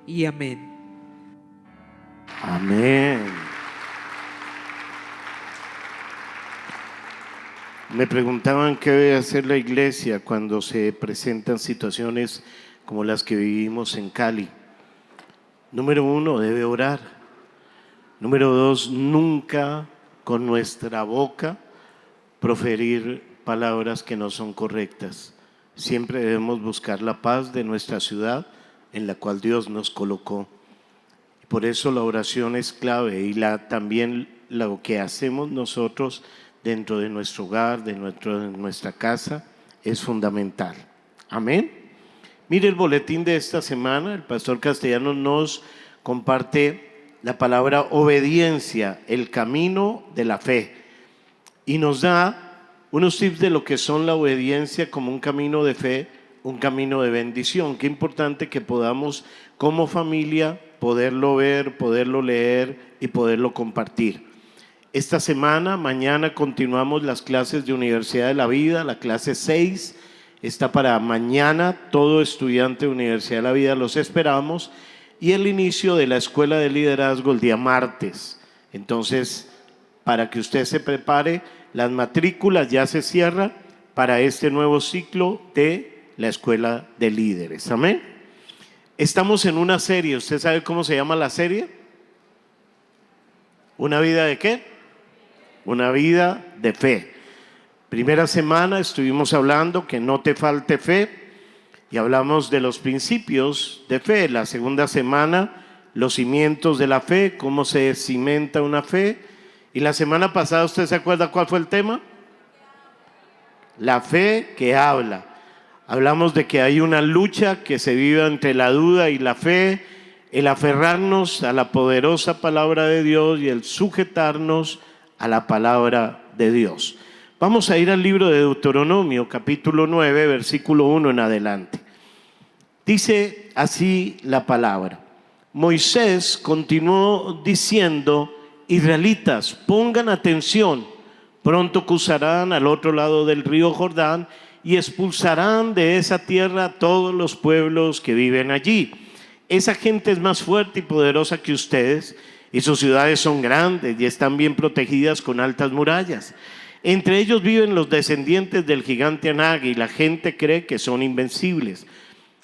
y amén. Amén. Me preguntaban qué debe hacer la iglesia cuando se presentan situaciones como las que vivimos en Cali. Número 1, debe orar. Número 2, nunca con nuestra boca proferir palabras que no son correctas. Siempre debemos buscar la paz de nuestra ciudad en la cual Dios nos colocó. Por eso la oración es clave y también lo que hacemos nosotros dentro de nuestro hogar, de nuestra casa, es fundamental. Amén. Mire el boletín de esta semana. El pastor Castellano nos comparte la palabra obediencia, el camino de la fe, y nos da unos tips de lo que son la obediencia como un camino de fe, un camino de bendición. Qué importante que podamos como familia poderlo ver, poderlo leer y poderlo compartir. Esta semana, mañana continuamos las clases de Universidad de la Vida, la clase 6 está para mañana. Todo estudiante de Universidad de la Vida los esperamos, y el inicio de la Escuela de Liderazgo el día martes. Entonces, para que usted se prepare, las matrículas ya se cierran para este nuevo ciclo de la Escuela de Líderes. Amén. Estamos en una serie. ¿Usted sabe cómo se llama la serie? ¿Una vida de qué? Una vida de fe. Primera semana estuvimos hablando que no te falte fe y hablamos de los principios de fe. La segunda semana, los cimientos de la fe, cómo se cimenta una fe. Y la semana pasada, ¿usted se acuerda cuál fue el tema? La fe que habla. Hablamos de que hay una lucha que se vive entre la duda y la fe, el aferrarnos a la poderosa palabra de Dios y el sujetarnos a la palabra de Dios. Vamos a ir al libro de Deuteronomio, capítulo 9, versículo 1 en adelante. Dice así la palabra. Moisés continuó diciendo: Israelitas, pongan atención, pronto cruzarán al otro lado del río Jordán y expulsarán de esa tierra a todos los pueblos que viven allí. Esa gente es más fuerte y poderosa que ustedes, y sus ciudades son grandes y están bien protegidas con altas murallas. Entre ellos viven los descendientes del gigante Anag, y la gente cree que son invencibles.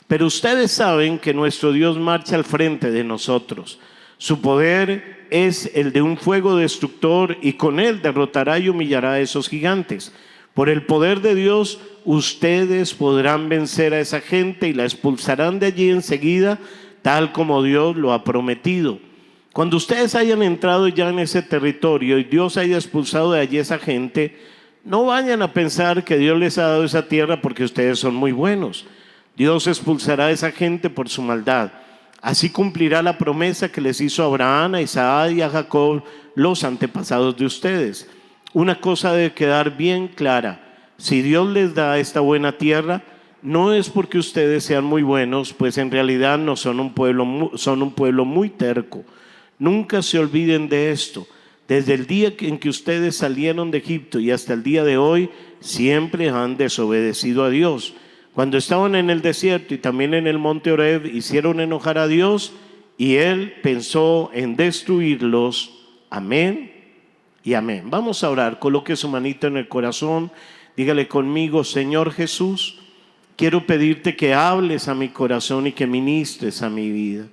Pero ustedes saben que nuestro Dios marcha al frente de nosotros. Su poder es el de un fuego destructor, y con él derrotará y humillará a esos gigantes. Por el poder de Dios, ustedes podrán vencer a esa gente y la expulsarán de allí enseguida, tal como Dios lo ha prometido. Cuando ustedes hayan entrado ya en ese territorio y Dios haya expulsado de allí esa gente, no vayan a pensar que Dios les ha dado esa tierra porque ustedes son muy buenos. Dios expulsará a esa gente por su maldad. Así cumplirá la promesa que les hizo a Abraham, a Isaac y a Jacob, los antepasados de ustedes. Una cosa debe quedar bien clara: si Dios les da esta buena tierra, no es porque ustedes sean muy buenos, pues en realidad no son un pueblo muy terco. Nunca se olviden de esto. Desde el día en que ustedes salieron de Egipto y hasta el día de hoy, siempre han desobedecido a Dios. Cuando estaban en el desierto y también en el monte Horeb, hicieron enojar a Dios y Él pensó en destruirlos. Amén y amén. Vamos a orar. Coloque su manita en el corazón. Dígale conmigo: Señor Jesús, quiero pedirte que hables a mi corazón y que ministres a mi vida.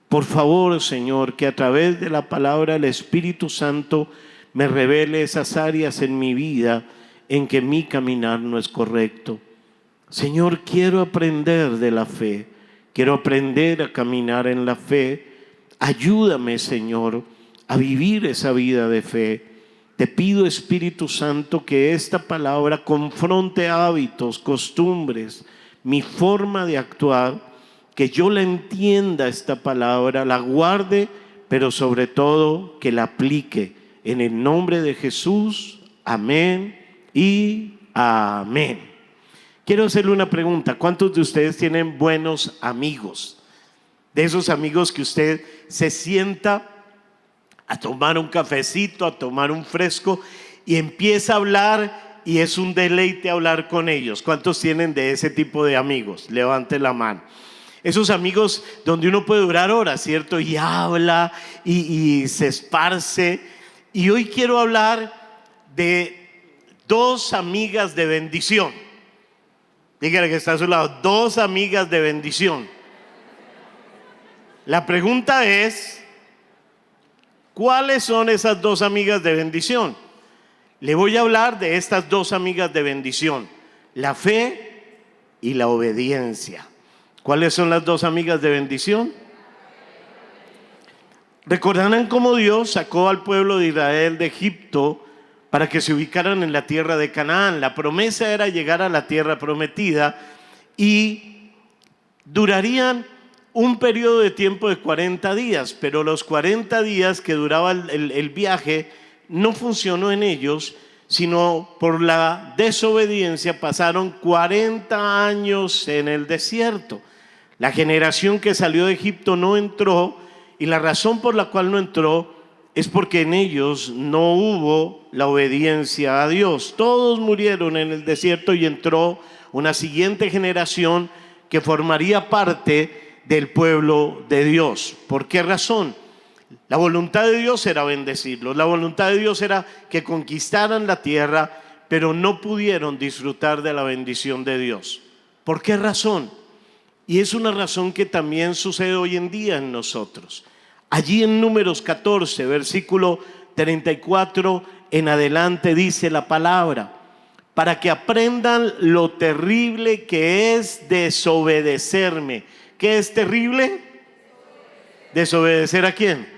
Por favor, Señor, que a través de la palabra el Espíritu Santo me revele esas áreas en mi vida en que mi caminar no es correcto. Señor, quiero aprender de la fe, quiero aprender a caminar en la fe. Ayúdame, Señor, a vivir esa vida de fe. Te pido, Espíritu Santo, que esta palabra confronte hábitos, costumbres, mi forma de actuar, que yo la entienda esta palabra, la guarde, pero sobre todo que la aplique. En el nombre de Jesús, amén y amén. Quiero hacerle una pregunta: ¿cuántos de ustedes tienen buenos amigos? De esos amigos que usted se sienta a tomar un cafecito, a tomar un fresco y empieza a hablar y es un deleite hablar con ellos. ¿Cuántos tienen de ese tipo de amigos? Levante la mano. Esos amigos donde uno puede durar horas, ¿cierto? Y habla y se esparce. Y hoy quiero hablar de dos amigas de bendición. Dígale que está a su lado, dos amigas de bendición. La pregunta es, ¿cuáles son esas dos amigas de bendición? Le voy a hablar de estas dos amigas de bendición, la fe y la obediencia. ¿Cuáles son las dos amigas de bendición? Recordarán cómo Dios sacó al pueblo de Israel de Egipto para que se ubicaran en la tierra de Canaán. La promesa era llegar a la tierra prometida y durarían un periodo de tiempo de 40 días, pero los 40 días que duraba el viaje no funcionó en ellos, sino por la desobediencia pasaron 40 años en el desierto. La generación que salió de Egipto no entró, y la razón por la cual no entró es porque en ellos no hubo la obediencia a Dios. Todos murieron en el desierto y entró una siguiente generación que formaría parte del pueblo de Dios. ¿Por qué razón? La voluntad de Dios era bendecirlos, la voluntad de Dios era que conquistaran la tierra, pero no pudieron disfrutar de la bendición de Dios. ¿Por qué razón? Y es una razón que también sucede hoy en día en nosotros. Allí en Números 14, versículo 34 en adelante dice la palabra: para que aprendan lo terrible que es desobedecerme. ¿Qué es terrible? ¿Desobedecer a quién?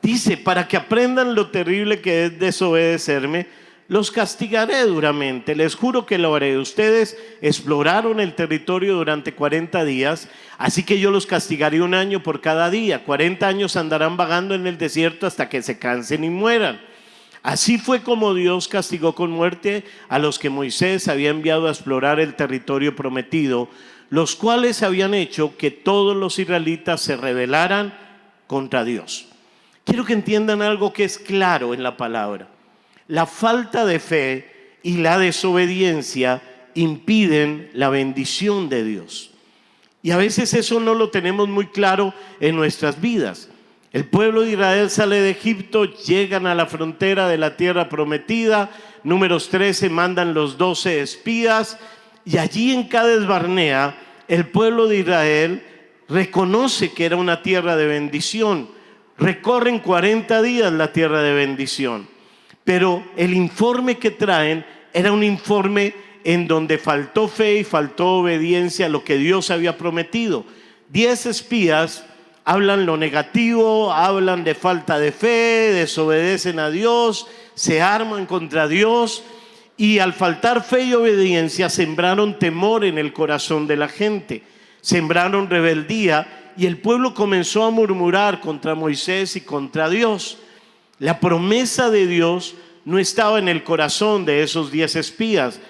Dice, para que aprendan lo terrible que es desobedecerme, los castigaré duramente, les juro que lo haré. Ustedes exploraron el territorio durante 40 días, así que yo los castigaré 1 año por cada día. 40 años andarán vagando en el desierto hasta que se cansen y mueran. Así fue como Dios castigó con muerte a los que Moisés había enviado a explorar el territorio prometido, los cuales habían hecho que todos los israelitas se rebelaran contra Dios. Quiero que entiendan algo que es claro en la palabra. La falta de fe y la desobediencia impiden la bendición de Dios. Y a veces eso no lo tenemos muy claro en nuestras vidas. El pueblo de Israel sale de Egipto, llegan a la frontera de la tierra prometida. Números 13 mandan los 12 espías, y allí en Cades Barnea el pueblo de Israel reconoce que era una tierra de bendición. Recorren 40 días la tierra de bendición, pero el informe que traen era un informe en donde faltó fe y faltó obediencia a lo que Dios había prometido. 10 espías hablan lo negativo, hablan de falta de fe, desobedecen a Dios, se arman contra Dios, y al faltar fe y obediencia sembraron temor en el corazón de la gente, sembraron rebeldía, y el pueblo comenzó a murmurar contra Moisés y contra Dios. La promesa de Dios no estaba en el corazón de esos 10 espías,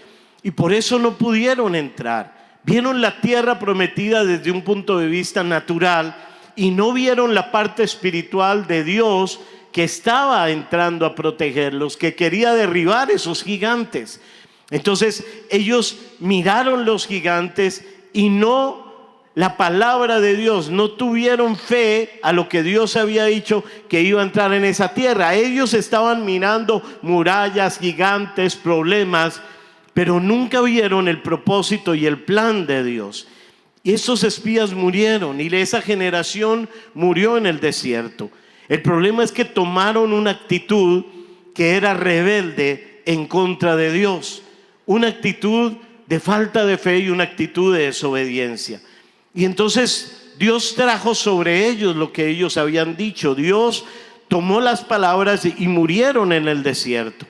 y por eso no pudieron entrar. Vieron la tierra prometida desde un punto de vista natural y no vieron la parte espiritual de Dios que estaba entrando a protegerlos, que quería derribar esos gigantes. Entonces ellos miraron los gigantes y no la palabra de Dios, no tuvieron fe a lo que Dios había dicho que iba a entrar en esa tierra. Ellos estaban mirando murallas, gigantes, problemas, pero nunca vieron el propósito y el plan de Dios. Y esos espías murieron, y esa generación murió en el desierto. El problema es que tomaron una actitud que era rebelde en contra de Dios, una actitud de falta de fe y una actitud de desobediencia. Y entonces Dios trajo sobre ellos lo que ellos habían dicho. Dios tomó las palabras y murieron en el desierto.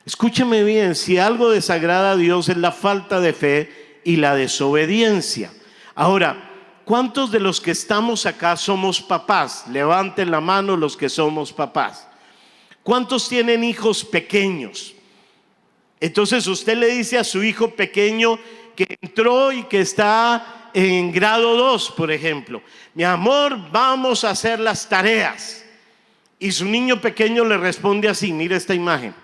Escúcheme bien, si algo desagrada a Dios es la falta de fe y la desobediencia. Ahora, ¿cuántos de los que estamos acá somos papás? Levanten la mano los que somos papás. ¿Cuántos tienen hijos pequeños? Entonces usted le dice a su hijo pequeño que entró y que está en grado 2, por ejemplo: mi amor, vamos a hacer las tareas. Y su niño pequeño le responde así, mire esta imagen.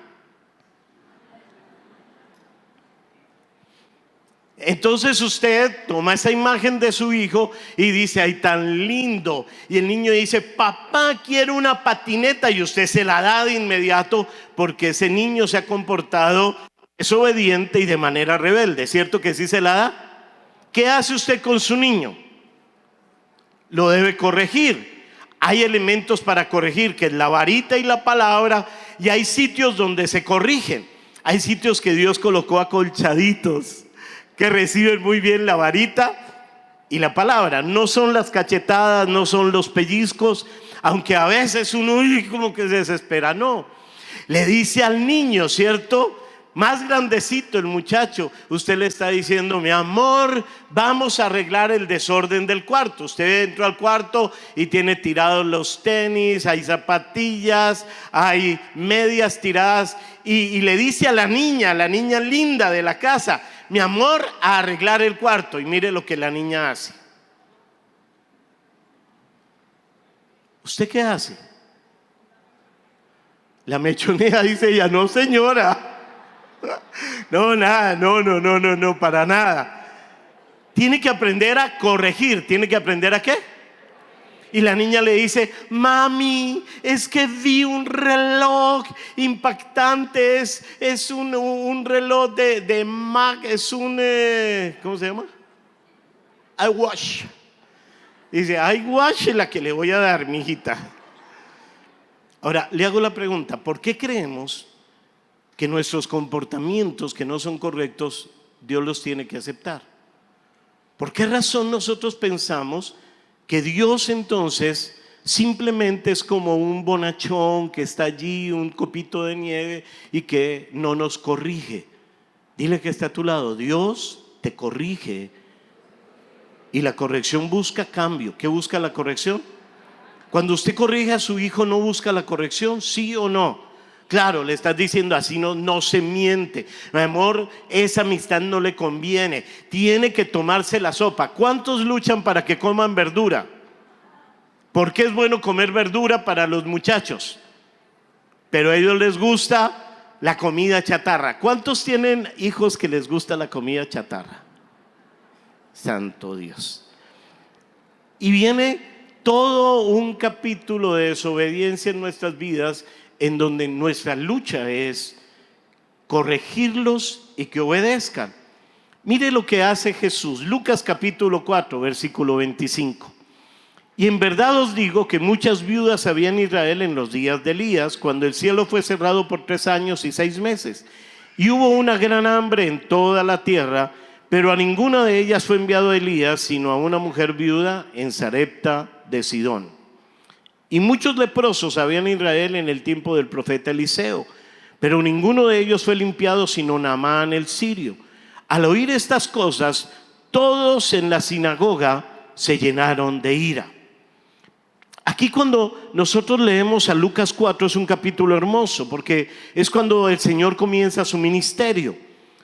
Entonces usted toma esa imagen de su hijo y dice, ay, tan lindo. Y el niño dice, papá, quiero una patineta. Y usted se la da de inmediato porque ese niño se ha comportado desobediente y de manera rebelde. ¿Cierto que sí se la da? ¿Qué hace usted con su niño? Lo debe corregir. Hay elementos para corregir, que es la varita y la palabra. Y hay sitios donde se corrigen. Hay sitios que Dios colocó acolchaditos, que reciben muy bien la varita y la palabra. No son las cachetadas, no son los pellizcos, aunque a veces uno como que se desespera. No, le dice al niño, ¿cierto? Más grandecito el muchacho, usted le está diciendo, mi amor, vamos a arreglar el desorden del cuarto. Usted entró al cuarto y tiene tirados los tenis, hay zapatillas, hay medias tiradas, y le dice a la niña linda de la casa, mi amor, a arreglar el cuarto. Y mire lo que la niña hace. ¿Usted qué hace? La mechonea, dice ella, no señora. No, nada, no, para nada. Tiene que aprender a corregir. ¿Tiene que aprender a qué? Y la niña le dice, mami, es que vi un reloj impactante. Es un reloj de Mac. Es un, ¿cómo se llama? iWatch. Dice, iWatch es la que le voy a dar, mijita. Ahora, le hago la pregunta, ¿por qué creemos que nuestros comportamientos que no son correctos, Dios los tiene que aceptar? ¿Por qué razón nosotros pensamos que Dios entonces simplemente es como un bonachón que está allí, un copito de nieve y que no nos corrige? Dile que está a tu lado, Dios te corrige y la corrección busca cambio. ¿Qué busca la corrección? Cuando usted corrige a su hijo, ¿no busca la corrección? ¿Sí o no? Claro, le estás diciendo así, no se miente. Mi amor, esa amistad no le conviene. Tiene que tomarse la sopa. ¿Cuántos luchan para que coman verdura? ¿Por qué es bueno comer verdura para los muchachos? Pero a ellos les gusta la comida chatarra. ¿Cuántos tienen hijos que les gusta la comida chatarra? Santo Dios. Y viene todo un capítulo de desobediencia en nuestras vidas, en donde nuestra lucha es corregirlos y que obedezcan. Mire lo que hace Jesús. Lucas capítulo 4, versículo 25. Y en verdad os digo que muchas viudas había en Israel en los días de Elías, cuando el cielo fue cerrado por 3 años y 6 meses. Y hubo una gran hambre en toda la tierra, pero a ninguna de ellas fue enviado Elías, sino a una mujer viuda en Sarepta de Sidón. Y muchos leprosos había en Israel en el tiempo del profeta Eliseo, pero ninguno de ellos fue limpiado sino Naamán el sirio. Al oír estas cosas, todos en la sinagoga se llenaron de ira. Aquí cuando nosotros leemos a Lucas 4 es un capítulo hermoso, porque es cuando el Señor comienza su ministerio.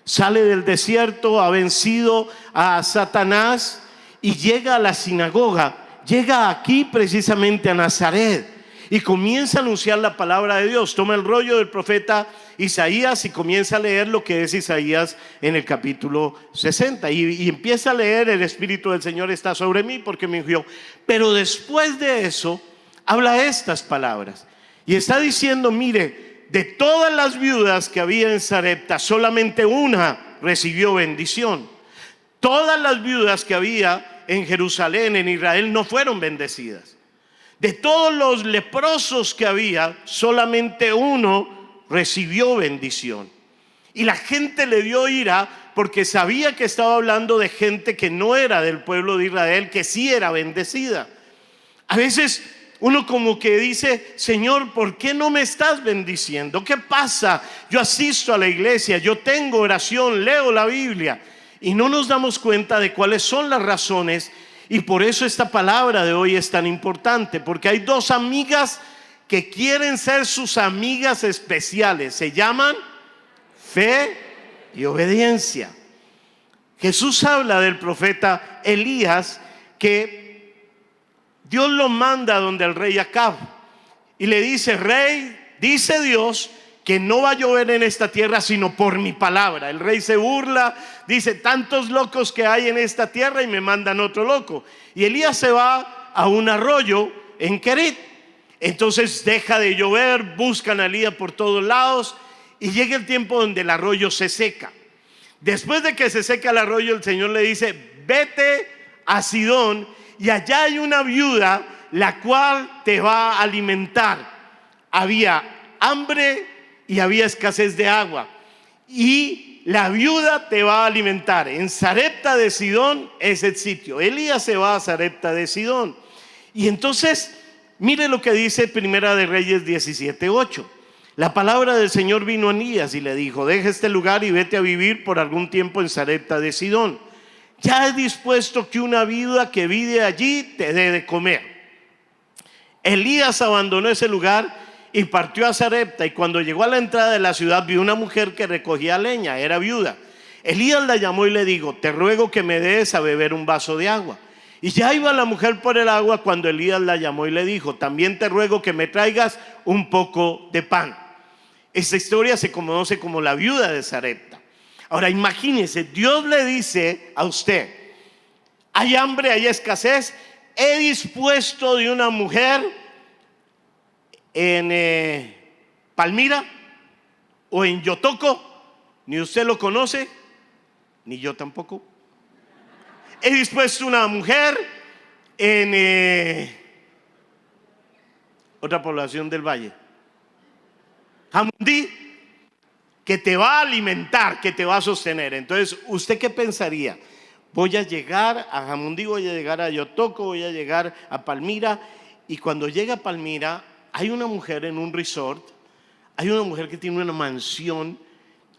Sale del desierto, ha vencido a Satanás y llega a la sinagoga. Llega aquí precisamente a Nazaret y comienza a anunciar la palabra de Dios. Toma el rollo del profeta Isaías y comienza a leer lo que es Isaías en el capítulo 60 y empieza a leer: el Espíritu del Señor está sobre mí porque me ungió. Pero después de eso habla estas palabras y está diciendo: mire, de todas las viudas que había en Sarepta, solamente una recibió bendición. Todas las viudas que había en Jerusalén, en Israel, no fueron bendecidas. De todos los leprosos que había, solamente uno recibió bendición. Y la gente le dio ira porque sabía que estaba hablando de gente que no era del pueblo de Israel, que sí era bendecida. A veces uno como que dice: Señor, ¿por qué no me estás bendiciendo? ¿Qué pasa? Yo asisto a la iglesia, yo tengo oración, leo la Biblia, y no nos damos cuenta de cuáles son las razones. Y por eso esta palabra de hoy es tan importante, porque hay dos amigas que quieren ser sus amigas especiales. Se llaman fe y obediencia. Jesús habla del profeta Elías, que Dios lo manda donde el rey Acab y le dice: rey, dice Dios que no va a llover en esta tierra sino por mi palabra. El rey se burla, dice: tantos locos que hay en esta tierra y me mandan otro loco. Y Elías se va a un arroyo en Querit. Entonces deja de llover, buscan a Elías por todos lados y llega el tiempo donde el arroyo se seca. Después de que se seca el arroyo, el Señor le dice: vete a Sidón y allá hay una viuda la cual te va a alimentar. Había hambre y había escasez de agua, y la viuda te va a alimentar. En Sarepta de Sidón es el sitio. Elías se va a Sarepta de Sidón. Y entonces, mire lo que dice Primera de Reyes 17:8. La palabra del Señor vino a Elías y le dijo: deja este lugar y vete a vivir por algún tiempo en Sarepta de Sidón. Ya he dispuesto que una viuda que vive allí te dé de comer. Elías abandonó ese lugar y partió a Sarepta, y cuando llegó a la entrada de la ciudad vio una mujer que recogía leña, era viuda. Elías la llamó y le dijo: te ruego que me des a beber un vaso de agua. Y ya iba la mujer por el agua cuando Elías la llamó y le dijo: también te ruego que me traigas un poco de pan. Esta historia se conoce como la viuda de Sarepta. Ahora imagínese, Dios le dice a usted: hay hambre, hay escasez, he dispuesto de una mujer en Palmira o en Yotoco. Ni usted lo conoce, ni yo tampoco. He dispuesto una mujer en otra población del valle, Jamundí, que te va a alimentar, que te va a sostener. Entonces, ¿usted qué pensaría? Voy a llegar a Jamundí, voy a llegar a Yotoco, voy a llegar a Palmira. Y cuando llega a Palmira, hay una mujer en un resort, hay una mujer que tiene una mansión,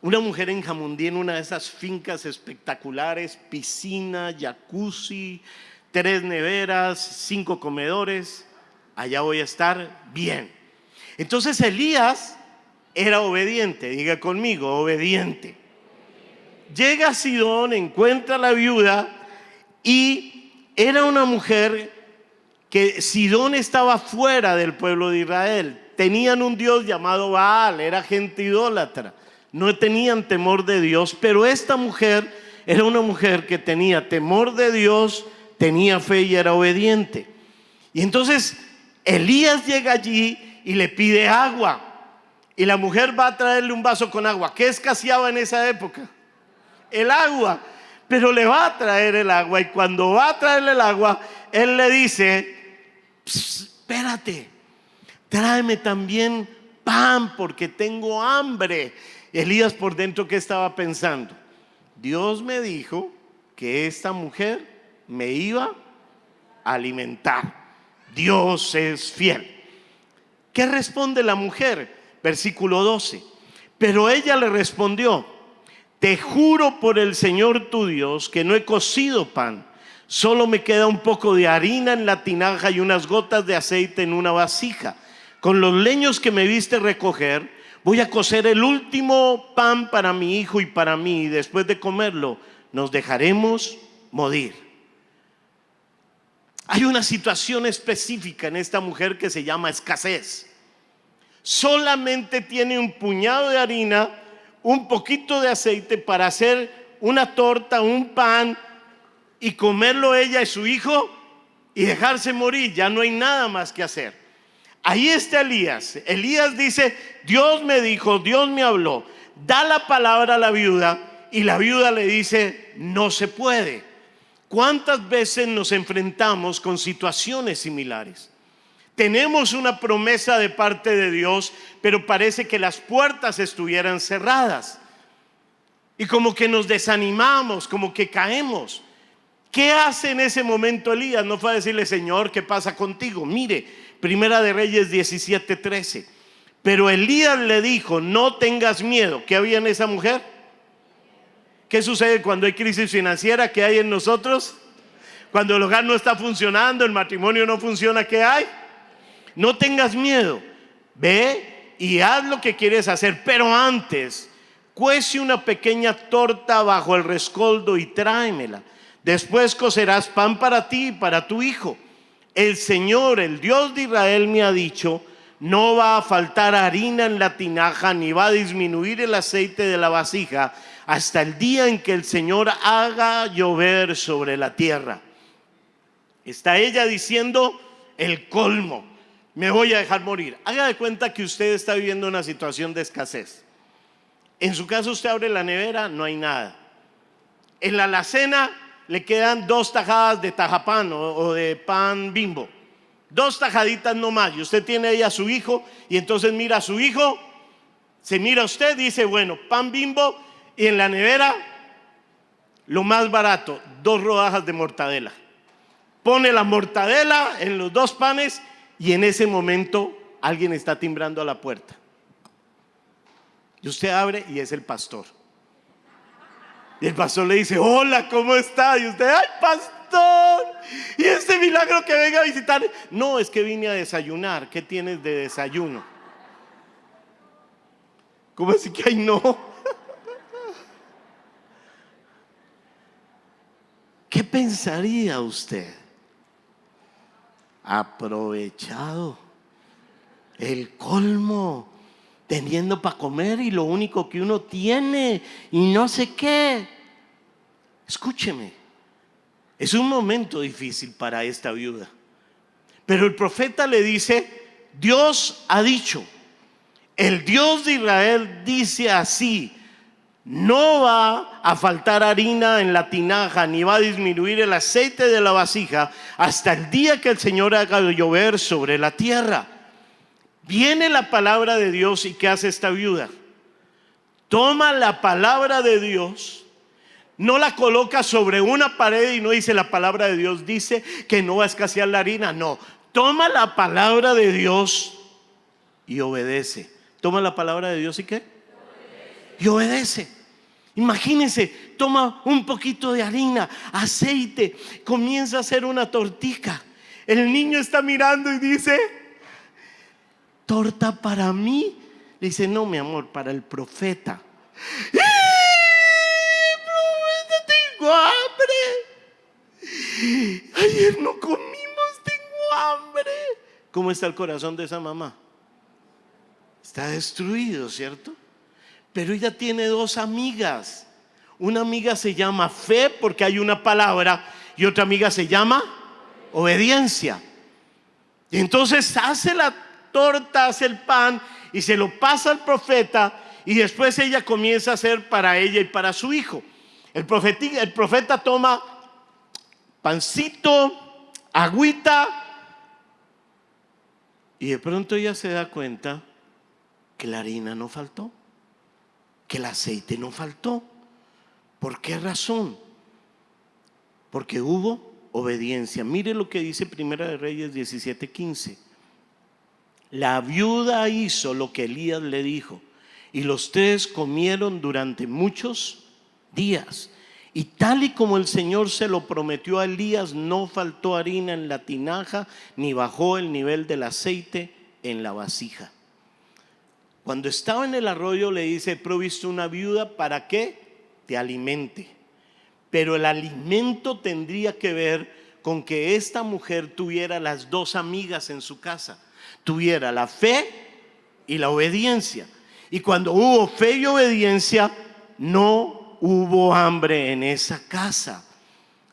una mujer en Jamundí en una de esas fincas espectaculares, piscina, jacuzzi, 3 neveras, 5 comedores. Allá voy a estar bien. Entonces Elías era obediente, diga conmigo, obediente. Llega a Sidón, encuentra a la viuda, y era una mujer que Sidón estaba fuera del pueblo de Israel. Tenían un dios llamado Baal, era gente idólatra, no tenían temor de Dios. Pero esta mujer era una mujer que tenía temor de Dios, tenía fe y era obediente. Y entonces Elías llega allí y le pide agua, y la mujer va a traerle un vaso con agua. ¿Qué escaseaba en esa época? El agua. Pero le va a traer el agua, y cuando va a traerle el agua, él le dice: espérate, tráeme también pan porque tengo hambre. Elías por dentro, ¿qué estaba pensando? Dios me dijo que esta mujer me iba a alimentar. Dios es fiel. ¿Qué responde la mujer? Versículo 12. Pero ella le respondió: te juro por el Señor tu Dios que no he cocido pan, solo me queda un poco de harina en la tinaja y unas gotas de aceite en una vasija. Con los leños que me viste recoger, voy a cocer el último pan para mi hijo y para mí, y después de comerlo nos dejaremos morir. Hay una situación específica en esta mujer que se llama escasez. Solamente tiene un puñado de harina, un poquito de aceite para hacer una torta, un pan, y comerlo ella y su hijo y dejarse morir. Ya no hay nada más que hacer. Ahí está Elías. Elías dice: Dios me dijo, Dios me habló. Da la palabra a la viuda, y la viuda le dice: no se puede. ¿Cuántas veces nos enfrentamos con situaciones similares? Tenemos una promesa de parte de Dios, pero parece que las puertas estuvieran cerradas, y como que nos desanimamos, como que caemos. ¿Qué hace en ese momento Elías? No fue a decirle: Señor, ¿qué pasa contigo? Mire, Primera de Reyes 17:13. Pero Elías le dijo: no tengas miedo. ¿Qué había en esa mujer? ¿Qué sucede cuando hay crisis financiera? ¿Qué hay en nosotros? Cuando el hogar no está funcionando, el matrimonio no funciona, ¿qué hay? No tengas miedo. Ve y haz lo que quieres hacer, pero antes cuece una pequeña torta bajo el rescoldo y tráemela. Después cocerás pan para ti y para tu hijo. El Señor, el Dios de Israel, me ha dicho: no va a faltar harina en la tinaja, ni va a disminuir el aceite de la vasija, hasta el día en que el Señor haga llover sobre la tierra. Está ella diciendo el colmo: me voy a dejar morir. Haga de cuenta que usted está viviendo una situación de escasez. En su caso, usted abre la nevera, no hay nada. En la alacena le quedan 2 tajadas de tajapán o de pan Bimbo, 2 tajaditas nomás, y usted tiene ahí a su hijo, y entonces mira a su hijo, se mira a usted, dice: bueno, pan Bimbo, y en la nevera lo más barato, 2 rodajas de mortadela. Pone la mortadela en los 2 panes, y en ese momento alguien está timbrando a la puerta, y usted abre y es el pastor. Y el pastor le dice: hola, ¿cómo está? Y usted: ¡ay, pastor! ¿Y este milagro que venga a visitar? No, es que vine a desayunar. ¿Qué tienes de desayuno? ¿Cómo así que ay no? ¿Qué pensaría usted? Aprovechado el colmo, teniendo para comer, y lo único que uno tiene y no sé qué. Escúcheme, es un momento difícil para esta viuda, pero el profeta le dice: Dios ha dicho, el Dios de Israel dice así: no va a faltar harina en la tinaja, ni va a disminuir el aceite de la vasija, hasta el día que el Señor haga llover sobre la tierra. Viene la palabra de Dios, y ¿qué hace esta viuda? Toma la palabra de Dios, no la coloca sobre una pared y no dice: la palabra de Dios dice que no va a escasear la harina. No, toma la palabra de Dios y obedece. Toma la palabra de Dios y ¿qué? Y obedece. Imagínense, toma un poquito de harina, aceite, comienza a hacer una tortica. El niño está mirando y dice: ¿torta para mí? Le dice: no, mi amor, para el profeta. Profeta, tengo hambre. Ayer no comimos, tengo hambre. ¿Cómo está el corazón de esa mamá? Está destruido, ¿cierto? Pero ella tiene 2 amigas. Una amiga se llama fe, porque hay una palabra, y otra amiga se llama obediencia. Y entonces hace la torta, hace el pan y se lo pasa al profeta, y después ella comienza a hacer para ella y para su hijo. El profeta toma pancito, agüita, y de pronto ella se da cuenta que la harina no faltó, que el aceite no faltó. ¿Por qué razón? Porque hubo obediencia. Mire lo que dice Primera de Reyes 17:15. La viuda hizo lo que Elías le dijo, y los 3 comieron durante muchos días. Y tal y como el Señor se lo prometió a Elías, no faltó harina en la tinaja, ni bajó el nivel del aceite en la vasija. Cuando estaba en el arroyo le dice: he provisto una viuda para que te alimente. Pero el alimento tendría que ver con que esta mujer tuviera las 2 amigas en su casa, tuviera la fe y la obediencia. Y cuando hubo fe y obediencia, no hubo hambre en esa casa.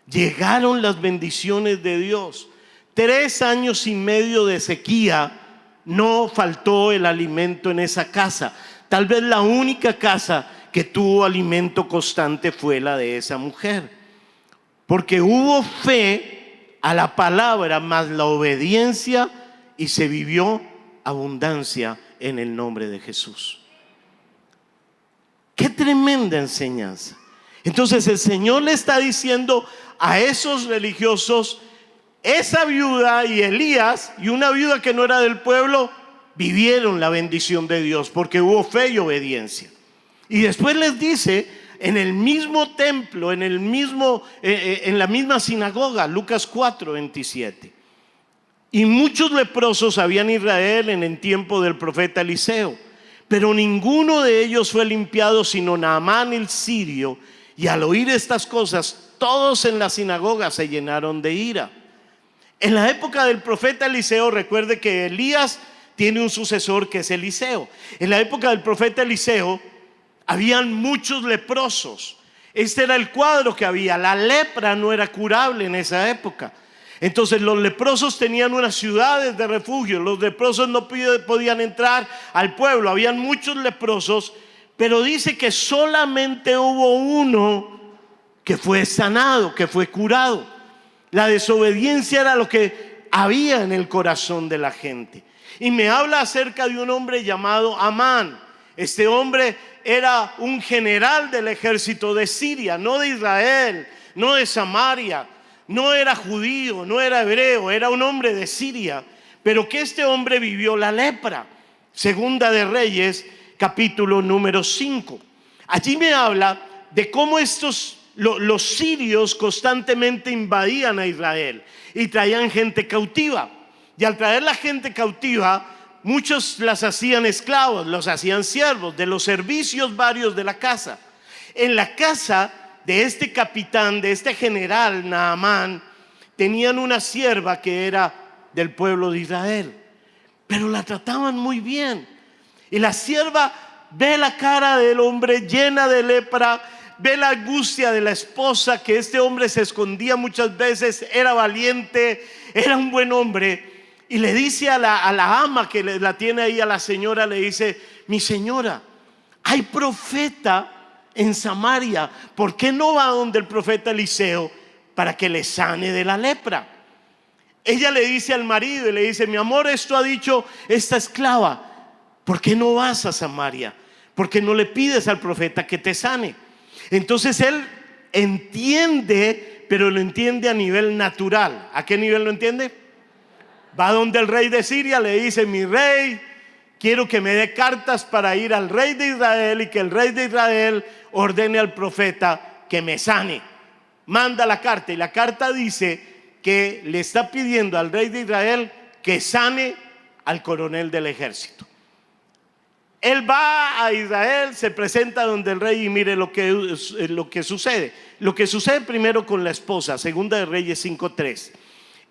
Llegaron las bendiciones de Dios. 3 años y medio de sequía, no faltó el alimento en esa casa. Tal vez la única casa que tuvo alimento constante fue la de esa mujer, porque hubo fe a la palabra más la obediencia, y se vivió abundancia en el nombre de Jesús. Qué tremenda enseñanza. Entonces el Señor le está diciendo a esos religiosos: esa viuda y Elías y una viuda que no era del pueblo vivieron la bendición de Dios, porque hubo fe y obediencia. Y después les dice, en el mismo templo, en la misma sinagoga, Lucas 4:27: y muchos leprosos había en Israel en el tiempo del profeta Eliseo, pero ninguno de ellos fue limpiado sino Naamán el sirio. Y al oír estas cosas, todos en la sinagoga se llenaron de ira. En la época del profeta Eliseo, recuerde que Elías tiene un sucesor que es Eliseo. En la época del profeta Eliseo habían muchos leprosos. Este era el cuadro que había. La lepra no era curable en esa época. Entonces los leprosos tenían unas ciudades de refugio. Los leprosos no podían entrar al pueblo. Habían muchos leprosos, pero dice que solamente hubo uno que fue sanado, que fue curado. La desobediencia era lo que había en el corazón de la gente. Y me habla acerca de un hombre llamado Amán. Este hombre era un general del ejército de Siria, no de Israel, no de Samaria. No era judío, no era hebreo, era un hombre de Siria. Pero que este hombre vivió la lepra. Segunda de Reyes, capítulo número 5. Allí me habla de cómo los sirios constantemente invadían a Israel y traían gente cautiva. Y al traer la gente cautiva, muchos las hacían esclavos, los hacían siervos de los servicios varios de la casa. En la casa de este capitán, de este general Naamán, tenían una sierva que era del pueblo de Israel, pero la trataban muy bien. Y la sierva ve la cara del hombre llena de lepra, ve la angustia de la esposa, que este hombre se escondía muchas veces, era valiente, era un buen hombre. Y le dice a la ama que la tiene ahí, a la señora, le dice: mi señora, hay profeta en Samaria, ¿por qué no va donde el profeta Eliseo para que le sane de la lepra? Ella le dice al marido y le dice: mi amor, esto ha dicho esta esclava, ¿por qué no vas a Samaria? ¿Por qué no le pides al profeta que te sane? Entonces él entiende, pero lo entiende a nivel natural. ¿A qué nivel lo entiende? Va donde el rey de Siria, le dice: mi rey, quiero que me dé cartas para ir al rey de Israel y que el rey de Israel ordene al profeta que me sane. Manda la carta, y la carta dice que le está pidiendo al rey de Israel que sane al coronel del ejército. Él va a Israel, se presenta donde el rey y mire lo que sucede. Lo que sucede primero con la esposa, segunda de Reyes 5:3.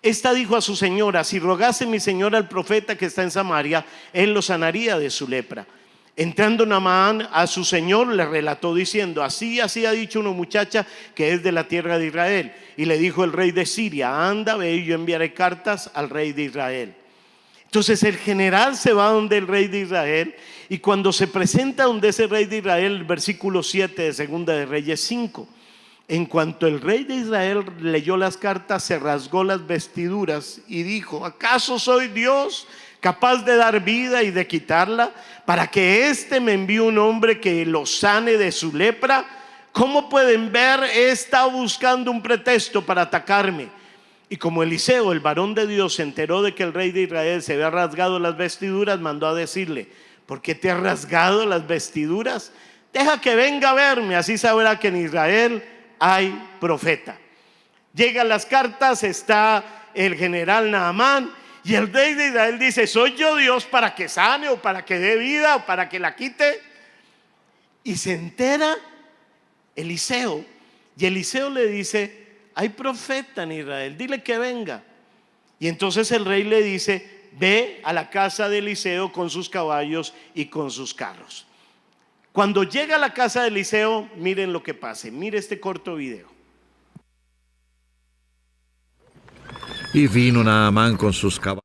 Esta dijo a su señora: si rogase mi señora al profeta que está en Samaria, él lo sanaría de su lepra. Entrando Naamán a su señor, le relató diciendo: así ha dicho una muchacha que es de la tierra de Israel. Y le dijo el rey de Siria: anda, ve y yo enviaré cartas al rey de Israel. Entonces el general se va donde el rey de Israel, y cuando se presenta donde ese rey de Israel, el versículo 7 de segunda de Reyes 5, en cuanto el rey de Israel leyó las cartas, se rasgó las vestiduras y dijo: ¿acaso soy Dios capaz de dar vida y de quitarla, para que éste me envíe un hombre que lo sane de su lepra? ¿Cómo pueden ver? He estado buscando un pretexto para atacarme. Y como Eliseo, el varón de Dios, se enteró de que el rey de Israel se había rasgado las vestiduras, mandó a decirle: ¿por qué te has rasgado las vestiduras? Deja que venga a verme, así sabrá que en Israel hay profeta. Llegan las cartas, está el general Naamán, y el rey de Israel dice: ¿soy yo Dios para que sane o para que dé vida o para que la quite? Y se entera Eliseo, y Eliseo le dice: hay profeta en Israel, dile que venga. Y entonces el rey le dice: ve a la casa de Eliseo con sus caballos y con sus carros. Cuando llega a la casa de Eliseo, miren lo que pasa. Mire este corto video. Y vino Naamán con sus caballos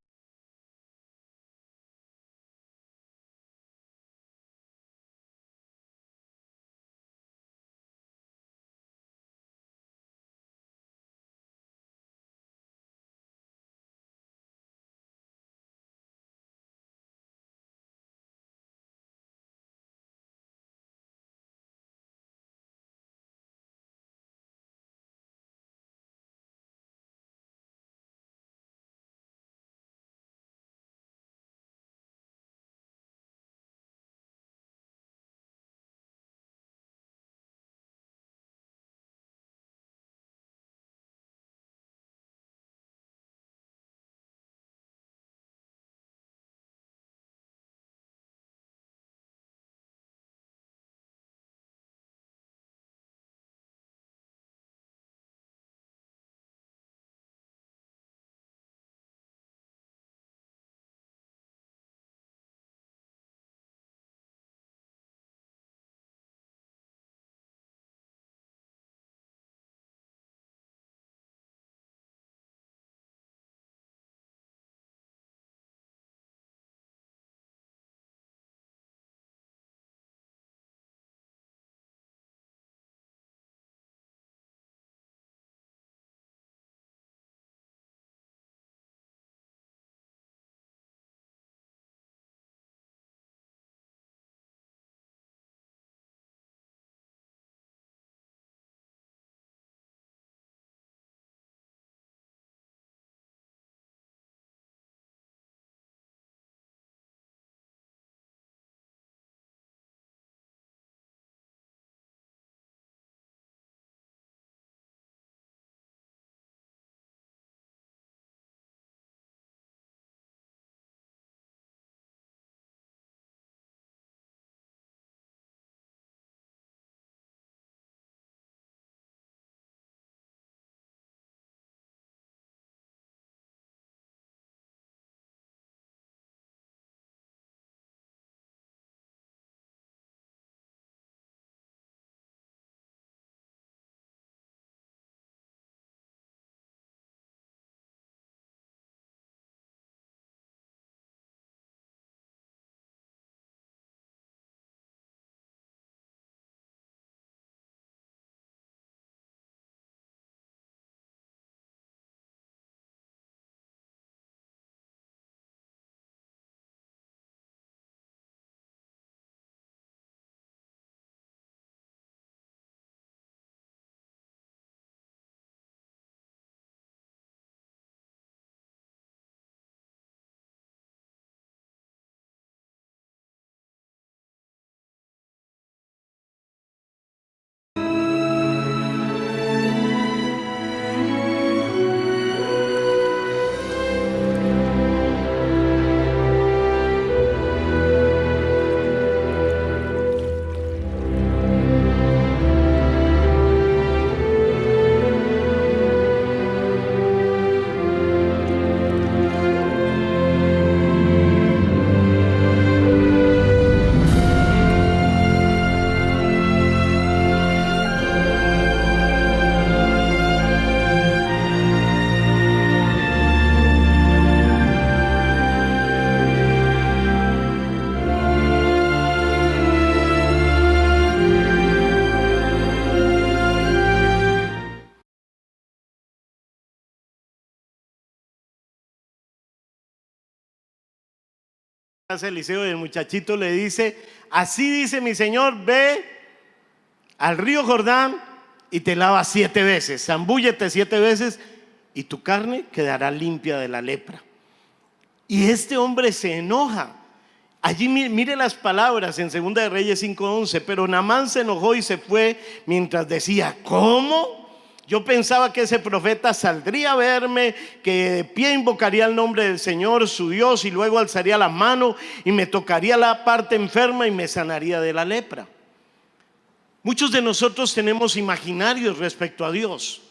Eliseo, y el muchachito le dice: así dice mi Señor, ve al río Jordán y te lavas 7 veces, zambúllete 7 veces y tu carne quedará limpia de la lepra. Y este hombre se enoja. Allí mire las palabras en 2 de Reyes 5:11. Pero Naamán se enojó y se fue mientras decía: ¿cómo? Yo pensaba que ese profeta saldría a verme, que de pie invocaría el nombre del Señor, su Dios, y luego alzaría la mano y me tocaría la parte enferma y me sanaría de la lepra. Muchos de nosotros tenemos imaginarios respecto a Dios,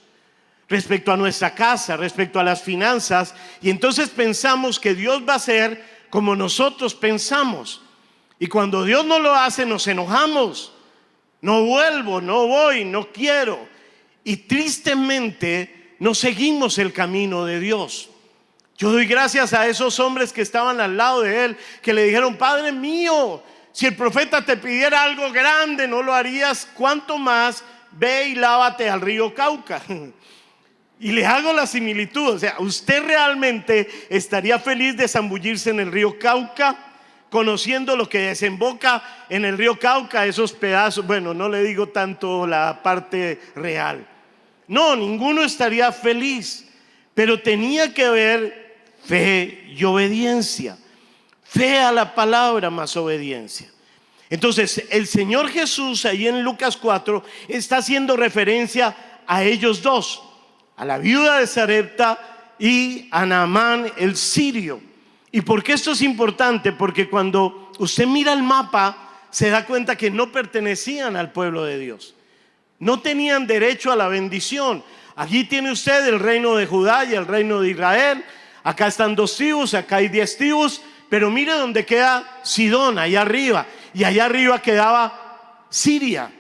respecto a nuestra casa, respecto a las finanzas, y entonces pensamos que Dios va a ser como nosotros pensamos. Y cuando Dios no lo hace, nos enojamos. No vuelvo, no voy, no quiero. Y tristemente no seguimos el camino de Dios. Yo doy gracias a esos hombres que estaban al lado de él, que le dijeron: Padre mío, si el profeta te pidiera algo grande, ¿no lo harías? ¿Cuánto más? Ve y lávate al río Cauca. Y le hago la similitud, o sea, ¿usted realmente estaría feliz de zambullirse en el río Cauca, conociendo lo que desemboca en el río Cauca, esos pedazos? Bueno, no le digo tanto la parte real. No, ninguno estaría feliz, pero tenía que haber fe y obediencia. Fe a la palabra más obediencia. Entonces, el Señor Jesús ahí en Lucas 4 está haciendo referencia a ellos dos, a la viuda de Sarepta y a Naamán el sirio. ¿Y por qué esto es importante? Porque cuando usted mira el mapa, se da cuenta que no pertenecían al pueblo de Dios. No tenían derecho a la bendición. Allí tiene usted el reino de Judá y el reino de Israel. Acá están 2 tribus, acá hay 10 tribus. Pero mire dónde queda Sidón, allá arriba. Y allá arriba quedaba Siria,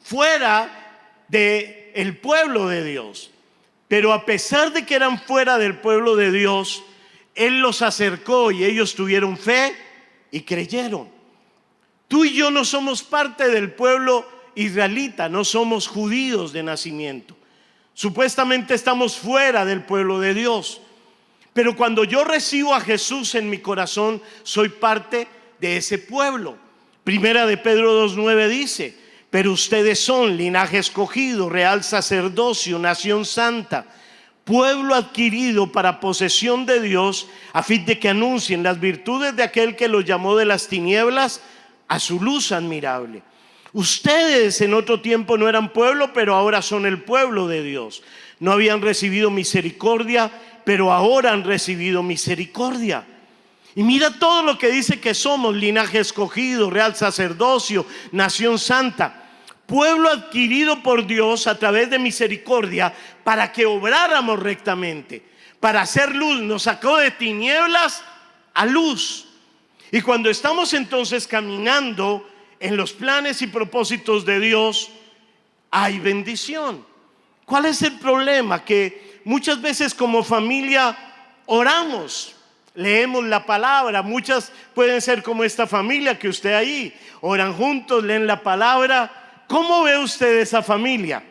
fuera del pueblo de Dios. Pero a pesar de que eran fuera del pueblo de Dios, Él los acercó y ellos tuvieron fe y creyeron. Tú y yo no somos parte del pueblo israelita, no somos judíos de nacimiento. Supuestamente estamos fuera del pueblo de Dios. Pero cuando yo recibo a Jesús en mi corazón, soy parte de ese pueblo. Primera de Pedro 2:9 dice: pero ustedes son linaje escogido, real sacerdocio, nación santa, pueblo adquirido para posesión de Dios, a fin de que anuncien las virtudes de aquel que los llamó de las tinieblas a su luz admirable. Ustedes en otro tiempo no eran pueblo, pero ahora son el pueblo de Dios. No habían recibido misericordia, pero ahora han recibido misericordia. Y mira todo lo que dice que somos: linaje escogido, real sacerdocio, nación santa, pueblo adquirido por Dios a través de misericordia, para que obráramos rectamente, para hacer luz. Nos sacó de tinieblas a luz. Y cuando estamos entonces caminando en los planes y propósitos de Dios, hay bendición. ¿Cuál es el problema? Que muchas veces como familia oramos, leemos la palabra. Muchas pueden ser como esta familia que usted ahí oran juntos, leen la palabra. ¿Cómo ve usted esa familia?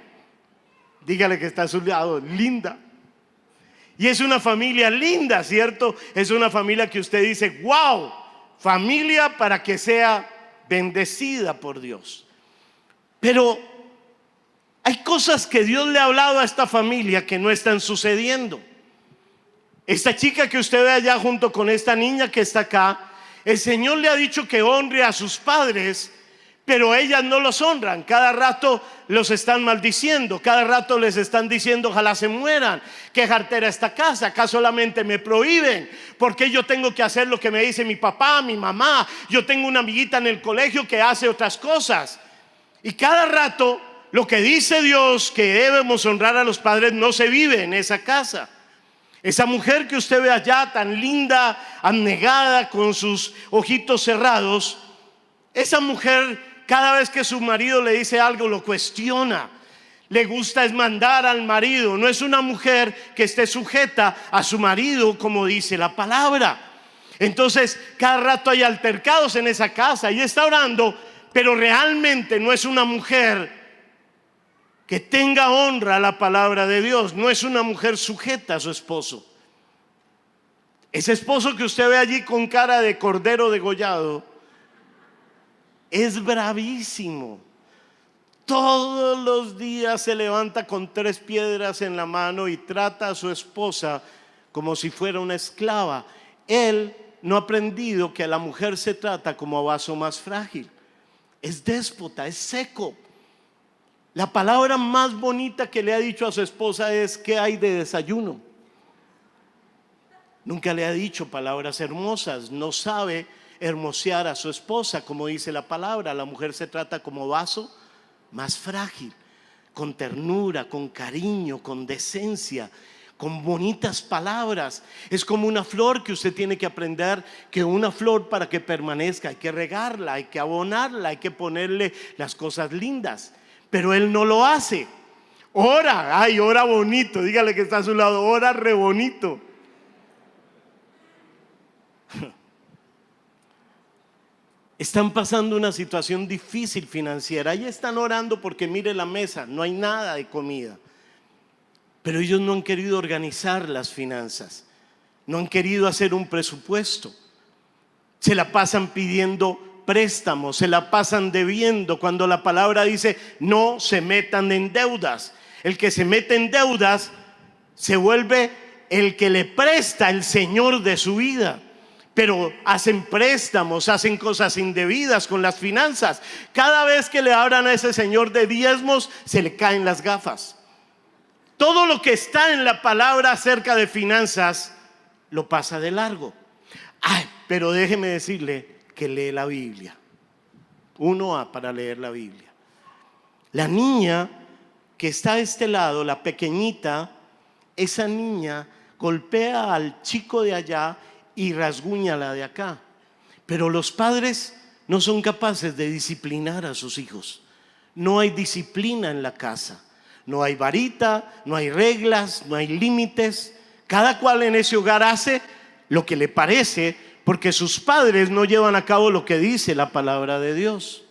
Dígale que está a su lado: linda. Y es una familia linda, ¿cierto? Es una familia que usted dice: wow, familia para que sea bendecida por Dios. Pero hay cosas que Dios le ha hablado a esta familia que no están sucediendo. Esta chica que usted ve allá junto con esta niña que está acá, el Señor le ha dicho que honre a sus padres, pero ellas no los honran. Cada rato los están maldiciendo, cada rato les están diciendo: ojalá se mueran, qué jartera esta casa, acá solamente me prohíben, porque yo tengo que hacer lo que me dice mi papá, mi mamá. Yo tengo una amiguita en el colegio que hace otras cosas. Y cada rato lo que dice Dios, que debemos honrar a los padres, no se vive en esa casa. Esa mujer que usted ve allá, tan linda, abnegada, con sus ojitos cerrados, esa mujer, cada vez que su marido le dice algo, lo cuestiona. Le gusta es mandar al marido. No es una mujer que esté sujeta a su marido, como dice la palabra. Entonces, cada rato hay altercados en esa casa. Y está orando, pero realmente no es una mujer que tenga honra a la palabra de Dios. No es una mujer sujeta a su esposo. Ese esposo que usted ve allí con cara de cordero degollado es bravísimo. Todos los días se levanta con 3 piedras en la mano y trata a su esposa como si fuera una esclava. Él no ha aprendido que a la mujer se trata como a vaso más frágil. Es déspota, es seco. La palabra más bonita que le ha dicho a su esposa es: ¿qué hay de desayuno? Nunca le ha dicho palabras hermosas. No sabe hermosear a su esposa, como dice la palabra. La mujer se trata como vaso más frágil, con ternura, con cariño, con decencia, con bonitas palabras. Es como una flor que usted tiene que aprender que una flor, para que permanezca, hay que regarla, hay que abonarla, hay que ponerle las cosas lindas. Pero él no lo hace. Ora, ay, ora bonito. Dígale que está a su lado: ora re bonito. Están pasando una situación difícil financiera. Ya están orando porque mire la mesa, no hay nada de comida. Pero ellos no han querido organizar las finanzas, no han querido hacer un presupuesto. Se la pasan pidiendo préstamos, se la pasan debiendo, cuando la palabra dice: no se metan en deudas. El que se mete en deudas se vuelve el que le presta el señor de su vida. Pero hacen préstamos, hacen cosas indebidas con las finanzas. Cada vez que le hablan a ese señor de diezmos, se le caen las gafas. Todo lo que está en la palabra acerca de finanzas lo pasa de largo. Ay, pero déjeme decirle que lee la Biblia. 1A para leer la Biblia. La niña que está a este lado, la pequeñita, esa niña golpea al chico de allá y rasguña la de acá. Pero los padres no son capaces de disciplinar a sus hijos. No hay disciplina en la casa. No hay varita, no hay reglas, no hay límites. Cada cual en ese hogar hace lo que le parece, porque sus padres no llevan a cabo lo que dice la palabra de Dios.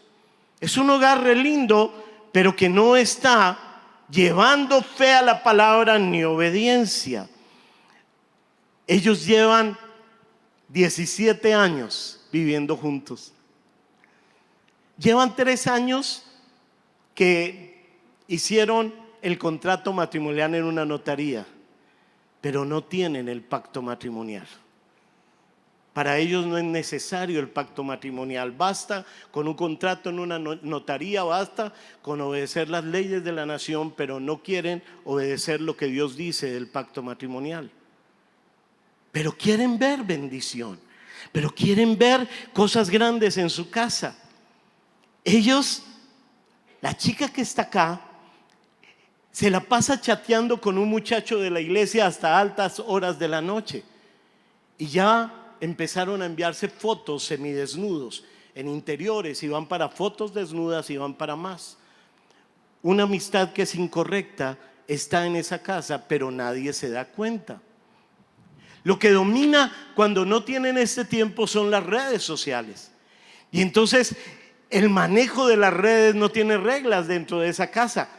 Es un hogar re lindo, pero que no está llevando fe a la palabra ni obediencia. Ellos llevan 17 años viviendo juntos. Llevan 3 años que hicieron el contrato matrimonial en una notaría, pero no tienen el pacto matrimonial. Para ellos no es necesario el pacto matrimonial. Basta con un contrato en una notaría, basta con obedecer las leyes de la nación, pero no quieren obedecer lo que Dios dice del pacto matrimonial. Pero quieren ver bendición, pero quieren ver cosas grandes en su casa. Ellos, la chica que está acá, se la pasa chateando con un muchacho de la iglesia hasta altas horas de la noche. Y ya empezaron a enviarse fotos semidesnudos en interiores, y van para fotos desnudas y van para más. Una amistad que es incorrecta está en esa casa, pero nadie se da cuenta. Lo que domina cuando no tienen este tiempo son las redes sociales. Y entonces el manejo de las redes no tiene reglas dentro de esa casa,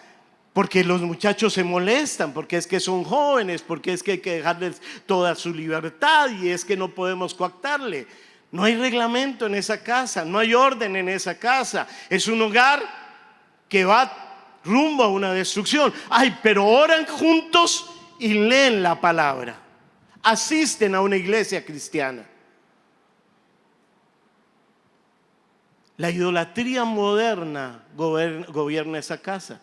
porque los muchachos se molestan, porque es que son jóvenes, porque es que hay que dejarles toda su libertad y es que no podemos coactarle. No hay reglamento en esa casa, no hay orden en esa casa. Es un hogar que va rumbo a una destrucción. Ay, pero oran juntos y leen la palabra. Asisten a una iglesia cristiana. La idolatría moderna gobierna esa casa.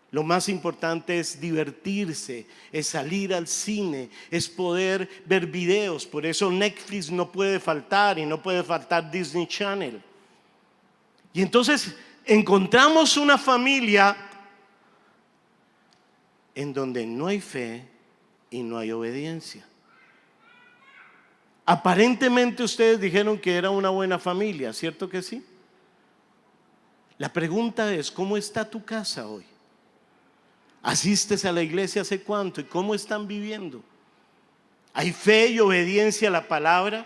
Lo más importante es divertirse, es salir al cine, es poder ver videos. Por eso Netflix no puede faltar, y no puede faltar Disney Channel. Y entonces encontramos una familia en donde no hay fe y no hay obediencia. Aparentemente ustedes dijeron que era una buena familia, ¿cierto que sí? La pregunta es: ¿cómo está tu casa hoy? ¿Asistes a la iglesia hace cuánto? ¿Y cómo están viviendo? ¿Hay fe y obediencia a la palabra?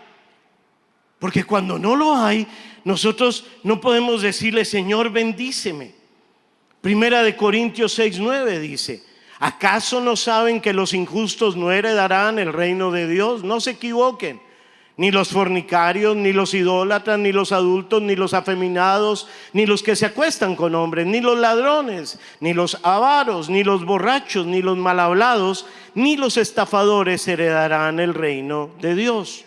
Porque cuando no lo hay, nosotros no podemos decirle: Señor, bendíceme. Primera de Corintios 6:9 dice: ¿Acaso no saben que los injustos no heredarán el reino de Dios? No se equivoquen. Ni los fornicarios, ni los idólatras, ni los adultos, ni los afeminados, ni los que se acuestan con hombres, ni los ladrones, ni los avaros, ni los borrachos, ni los mal hablados, ni los estafadores heredarán el reino de Dios.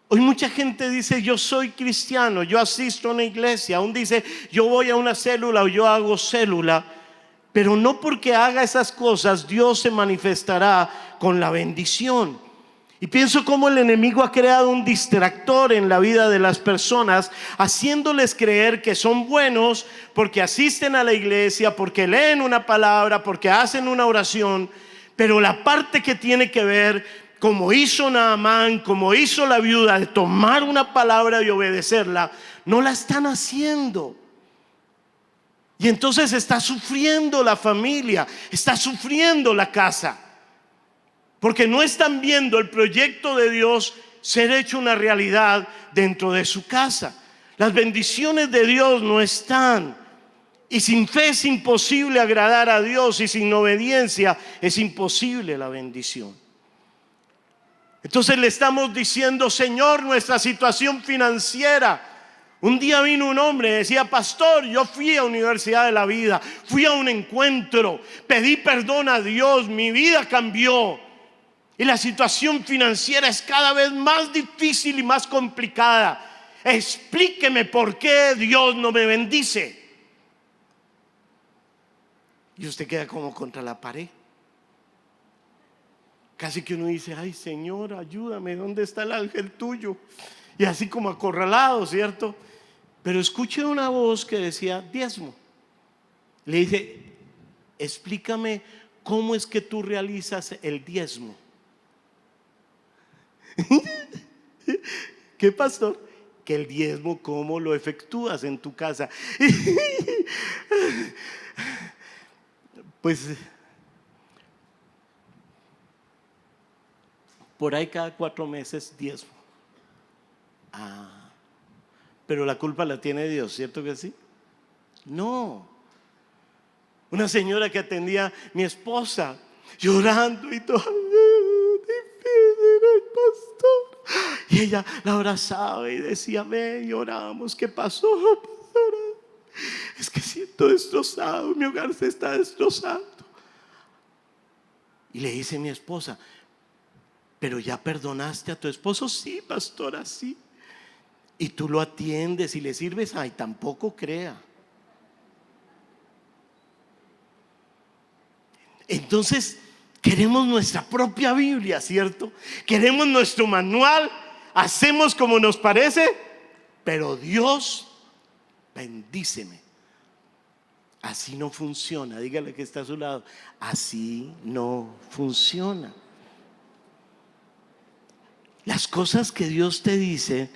Hoy mucha gente dice: yo soy cristiano, yo asisto a una iglesia. Aún dice: yo voy a una célula o yo hago célula. Pero no porque haga esas cosas Dios se manifestará con la bendición. Y pienso cómo el enemigo ha creado un distractor en la vida de las personas, haciéndoles creer que son buenos porque asisten a la iglesia, porque leen una palabra, porque hacen una oración. Pero la parte que tiene que ver, como hizo Naamán, como hizo la viuda, de tomar una palabra y obedecerla, no la están haciendo. Y entonces está sufriendo la familia, está sufriendo la casa, porque no están viendo el proyecto de Dios ser hecho una realidad dentro de su casa. Las bendiciones de Dios no están. Y sin fe es imposible agradar a Dios, y sin obediencia es imposible la bendición. Entonces le estamos diciendo: Señor, nuestra situación financiera. Un día vino un hombre y decía: pastor, yo fui a Universidad de la Vida, fui a un encuentro, pedí perdón a Dios, mi vida cambió. Y la situación financiera es cada vez más difícil y más complicada. Explíqueme por qué Dios no me bendice. Y usted queda como contra la pared. Casi que uno dice: ay, Señor, ayúdame, ¿dónde está el ángel tuyo? Y así como acorralado, ¿cierto? Pero escuché una voz que decía: diezmo. Le dice: explícame cómo es que tú realizas el diezmo. ¿Qué, pastor? Que el diezmo, ¿cómo lo efectúas en tu casa? Pues por ahí cada 4 meses diezmo. Pero la culpa la tiene Dios, ¿cierto que sí? No. Una señora que atendía mi esposa, llorando y todo, pastor. Y ella la abrazaba y decía: ven, y oramos. ¿Qué pasó, pastora? Es que siento destrozado, mi hogar se está destrozando. Y le dice mi esposa: ¿pero ya perdonaste a tu esposo? Sí, pastora, sí. Y tú lo atiendes y le sirves. Ay, tampoco crea. Entonces queremos nuestra propia Biblia, ¿cierto? Queremos nuestro manual, hacemos como nos parece, pero Dios, bendíceme. Así no funciona. Dígale que está a su lado: así no funciona. Las cosas que Dios te dice,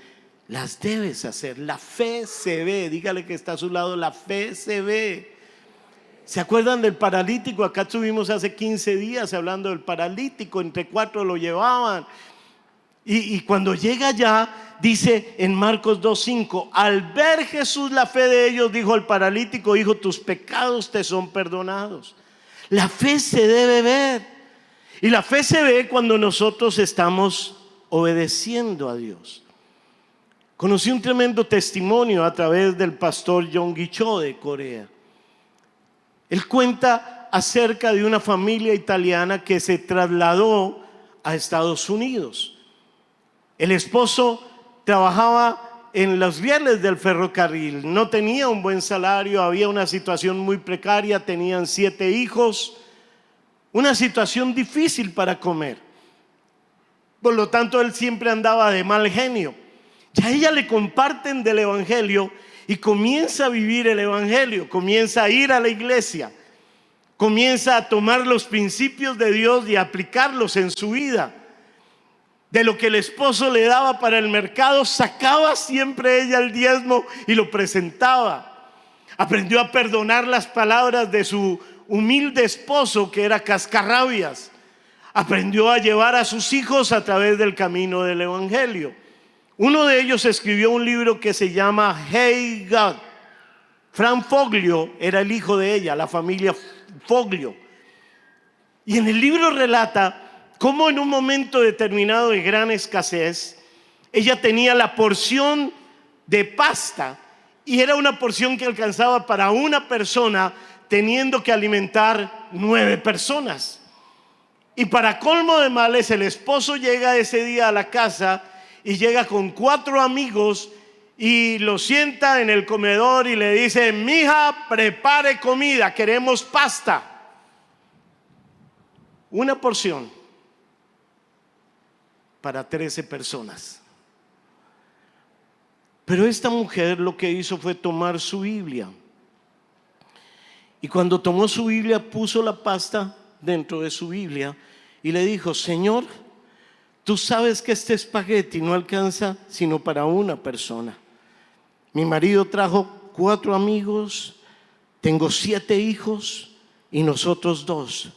las debes hacer. La fe se ve. Dígale que está a su lado: la fe se ve. ¿Se acuerdan del paralítico? Acá estuvimos hace 15 días hablando del paralítico. Entre 4 lo llevaban. Y cuando llega allá, dice en Marcos 2:5: al ver Jesús la fe de ellos, dijo al paralítico: hijo, tus pecados te son perdonados. La fe se debe ver. Y la fe se ve cuando nosotros estamos obedeciendo a Dios. Conocí un tremendo testimonio a través del pastor Yonggi Cho de Corea. Él cuenta acerca de una familia italiana que se trasladó a Estados Unidos. El esposo trabajaba en los rieles del ferrocarril, no tenía un buen salario, había una situación muy precaria, tenían 7 hijos, una situación difícil para comer. Por lo tanto, él siempre andaba de mal genio. Y a ella le comparten del evangelio y comienza a vivir el evangelio, comienza a ir a la iglesia, comienza a tomar los principios de Dios y a aplicarlos en su vida. De lo que el esposo le daba para el mercado, sacaba siempre ella el diezmo y lo presentaba. Aprendió a perdonar las palabras de su humilde esposo, que era cascarrabias. Aprendió a llevar a sus hijos a través del camino del evangelio. Uno de ellos escribió un libro que se llama Hey God. Frank Foglio era el hijo de ella, la familia Foglio. Y en el libro relata cómo en un momento determinado de gran escasez, ella tenía la porción de pasta y era una porción que alcanzaba para una persona, teniendo que alimentar 9 personas. Y para colmo de males, el esposo llega ese día a la casa y llega con 4 amigos y lo sienta en el comedor y le dice: mija, prepare comida, queremos pasta. Una porción para 13 personas. Pero esta mujer lo que hizo fue tomar su Biblia. Y cuando tomó su Biblia, puso la pasta dentro de su Biblia y le dijo: Señor, tú sabes que este espagueti no alcanza sino para una persona. Mi marido trajo 4 amigos, tengo 7 hijos y nosotros 2.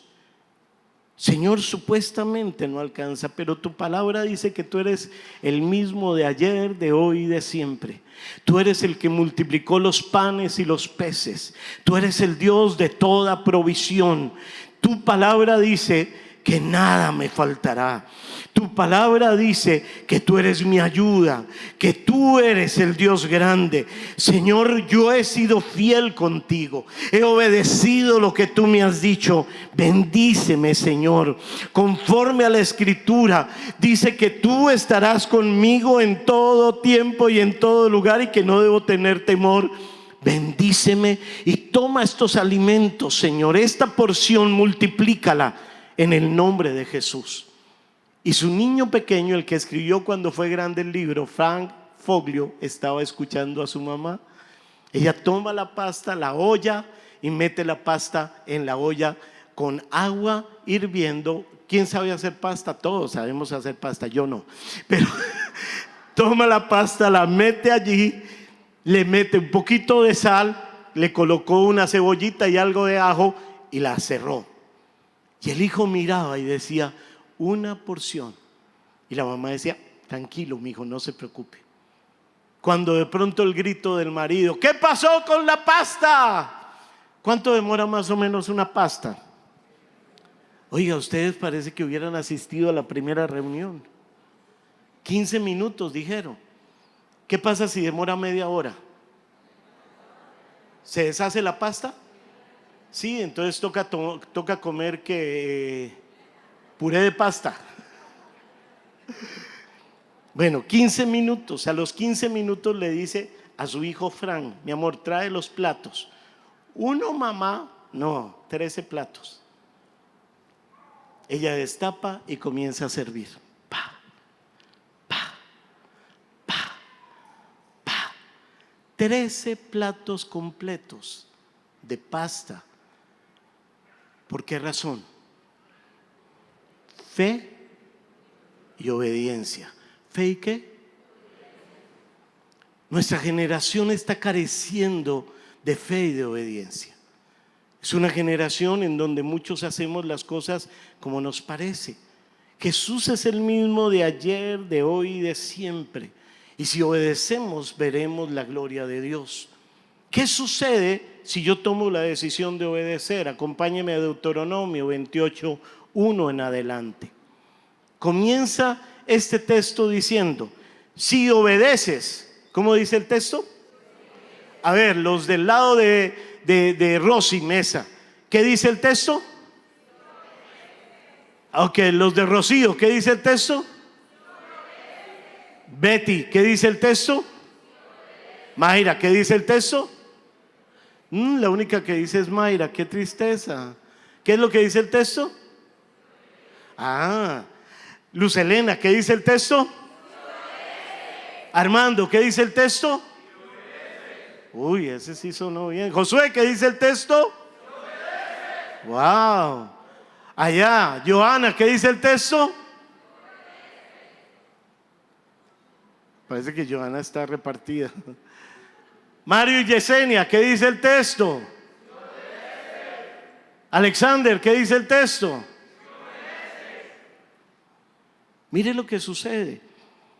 Señor, supuestamente no alcanza, pero tu palabra dice que tú eres el mismo de ayer, de hoy y de siempre. Tú eres el que multiplicó los panes y los peces. Tú eres el Dios de toda provisión. Tu palabra dice que nada me faltará. Tu palabra dice que tú eres mi ayuda, que tú eres el Dios grande. Señor, yo he sido fiel contigo, he obedecido lo que tú me has dicho. Bendíceme, Señor, conforme a la escritura. Dice que tú estarás conmigo en todo tiempo y en todo lugar, y que no debo tener temor. Bendíceme y toma estos alimentos, Señor, esta porción, multiplícala en el nombre de Jesús. Y su niño pequeño, el que escribió cuando fue grande el libro, Frank Foglio, estaba escuchando a su mamá. Ella toma la pasta, la olla, y mete la pasta en la olla con agua hirviendo. ¿Quién sabe hacer pasta? Todos sabemos hacer pasta, yo no. Pero toma la pasta, la mete allí, le mete un poquito de sal, le colocó una cebollita y algo de ajo y la cerró. Y el hijo miraba y decía: una porción. Y la mamá decía: tranquilo, mijo, no se preocupe. Cuando de pronto el grito del marido: ¿qué pasó con la pasta? ¿Cuánto demora más o menos una pasta? Oiga, ustedes parece que hubieran asistido a la primera reunión. 15 minutos dijeron. ¿Qué pasa si demora media hora? ¿Se deshace la pasta? Sí, entonces toca comer puré de pasta. Bueno, 15 minutos. A los 15 minutos le dice a su hijo Frank: mi amor, trae los platos. ¿Uno, mamá? No, 13 platos. Ella destapa y comienza a servir. Pa, pa, pa, pa. 13 platos completos de pasta. ¿Por qué razón? Fe y obediencia. ¿Fe y qué? Nuestra generación está careciendo de fe y de obediencia. Es una generación en donde muchos hacemos las cosas como nos parece. Jesús es el mismo de ayer, de hoy y de siempre. Y si obedecemos, veremos la gloria de Dios. ¿Qué sucede si yo tomo la decisión de obedecer? Acompáñeme a Deuteronomio 28:1 en adelante. Comienza este texto diciendo: si obedeces, ¿cómo dice el texto? A ver, los del lado de Rosy Mesa, ¿qué dice el texto? Ok, los de Rocío, ¿qué dice el texto? Betty, ¿qué dice el texto? Mayra, ¿qué dice el texto? La única que dice es Mayra, qué tristeza. ¿Qué es lo que dice el texto? Luz Elena, ¿qué dice el texto? Armando, ¿qué dice el texto? Uy, ese sí sonó bien. Josué, ¿qué dice el texto? Wow. Allá, Johanna, ¿qué dice el texto? Parece que Johanna está repartida. Mario y Yesenia, ¿qué dice el texto? Alexander, ¿qué dice el texto? Mire lo que sucede.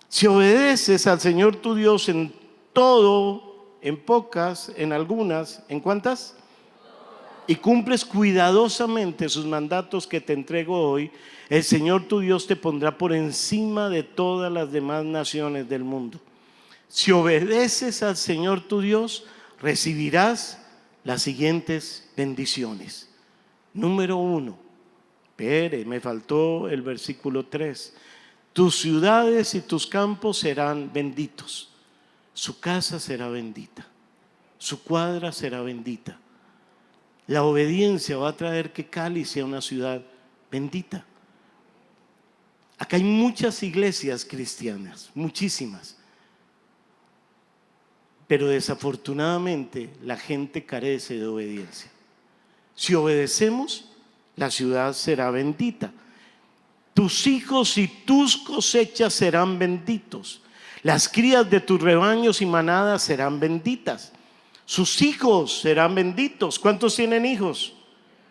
Si obedeces al Señor tu Dios en todo, en pocas, en algunas, ¿en cuántas? y cumples cuidadosamente sus mandatos que te entrego hoy, el Señor tu Dios te pondrá por encima de todas las demás naciones del mundo. Si obedeces al Señor tu Dios, recibirás las siguientes bendiciones. Número 1, me faltó el versículo 3. Tus ciudades y tus campos serán benditos. Su casa será bendita. Su cuadra será bendita. La obediencia va a traer que Cali sea una ciudad bendita. Acá hay muchas iglesias cristianas, muchísimas. Pero desafortunadamente la gente carece de obediencia. Si obedecemos, la ciudad será bendita. Tus hijos y tus cosechas serán benditos. Las crías de tus rebaños y manadas serán benditas. Sus hijos serán benditos. ¿Cuántos tienen hijos?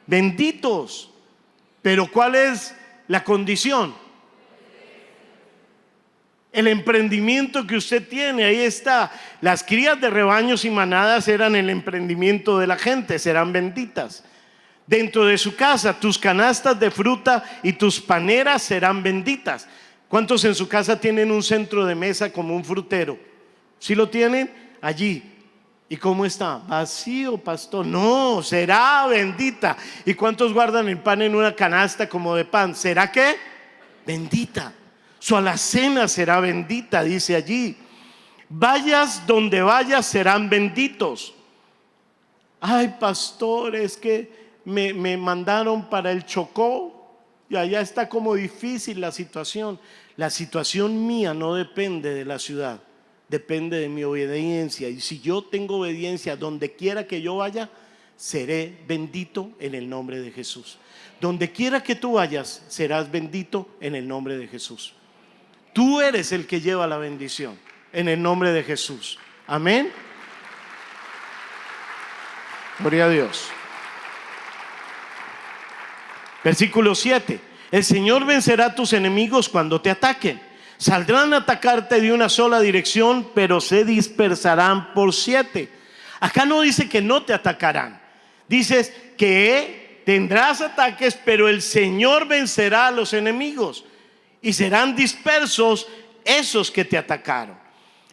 Benditos. Pero ¿cuál es la condición? El emprendimiento que usted tiene, ahí está. Las crías de rebaños y manadas eran el emprendimiento de la gente, serán benditas. Dentro de su casa, tus canastas de fruta y tus paneras serán benditas. ¿Cuántos en su casa tienen un centro de mesa como un frutero? ¿Sí lo tienen? Allí. ¿Y cómo está? Vacío, pastor. No, será bendita. ¿Y cuántos guardan el pan en una canasta como de pan? ¿Será qué? Bendita. Su alacena será bendita, dice allí. Vayas donde vayas serán benditos. Ay, pastor, es que me mandaron para el Chocó y allá está como difícil la situación. La situación mía no depende de la ciudad, depende de mi obediencia. Y si yo tengo obediencia donde quiera que yo vaya, seré bendito en el nombre de Jesús. Donde quiera que tú vayas, serás bendito en el nombre de Jesús. Tú eres el que lleva la bendición en el nombre de Jesús. Amén. Gloria a Dios. Versículo 7. El Señor vencerá a tus enemigos cuando te ataquen. Saldrán a atacarte de una sola dirección, pero se dispersarán por 7. Acá no dice que no te atacarán. Dices que tendrás ataques, pero el Señor vencerá a los enemigos y serán dispersos esos que te atacaron.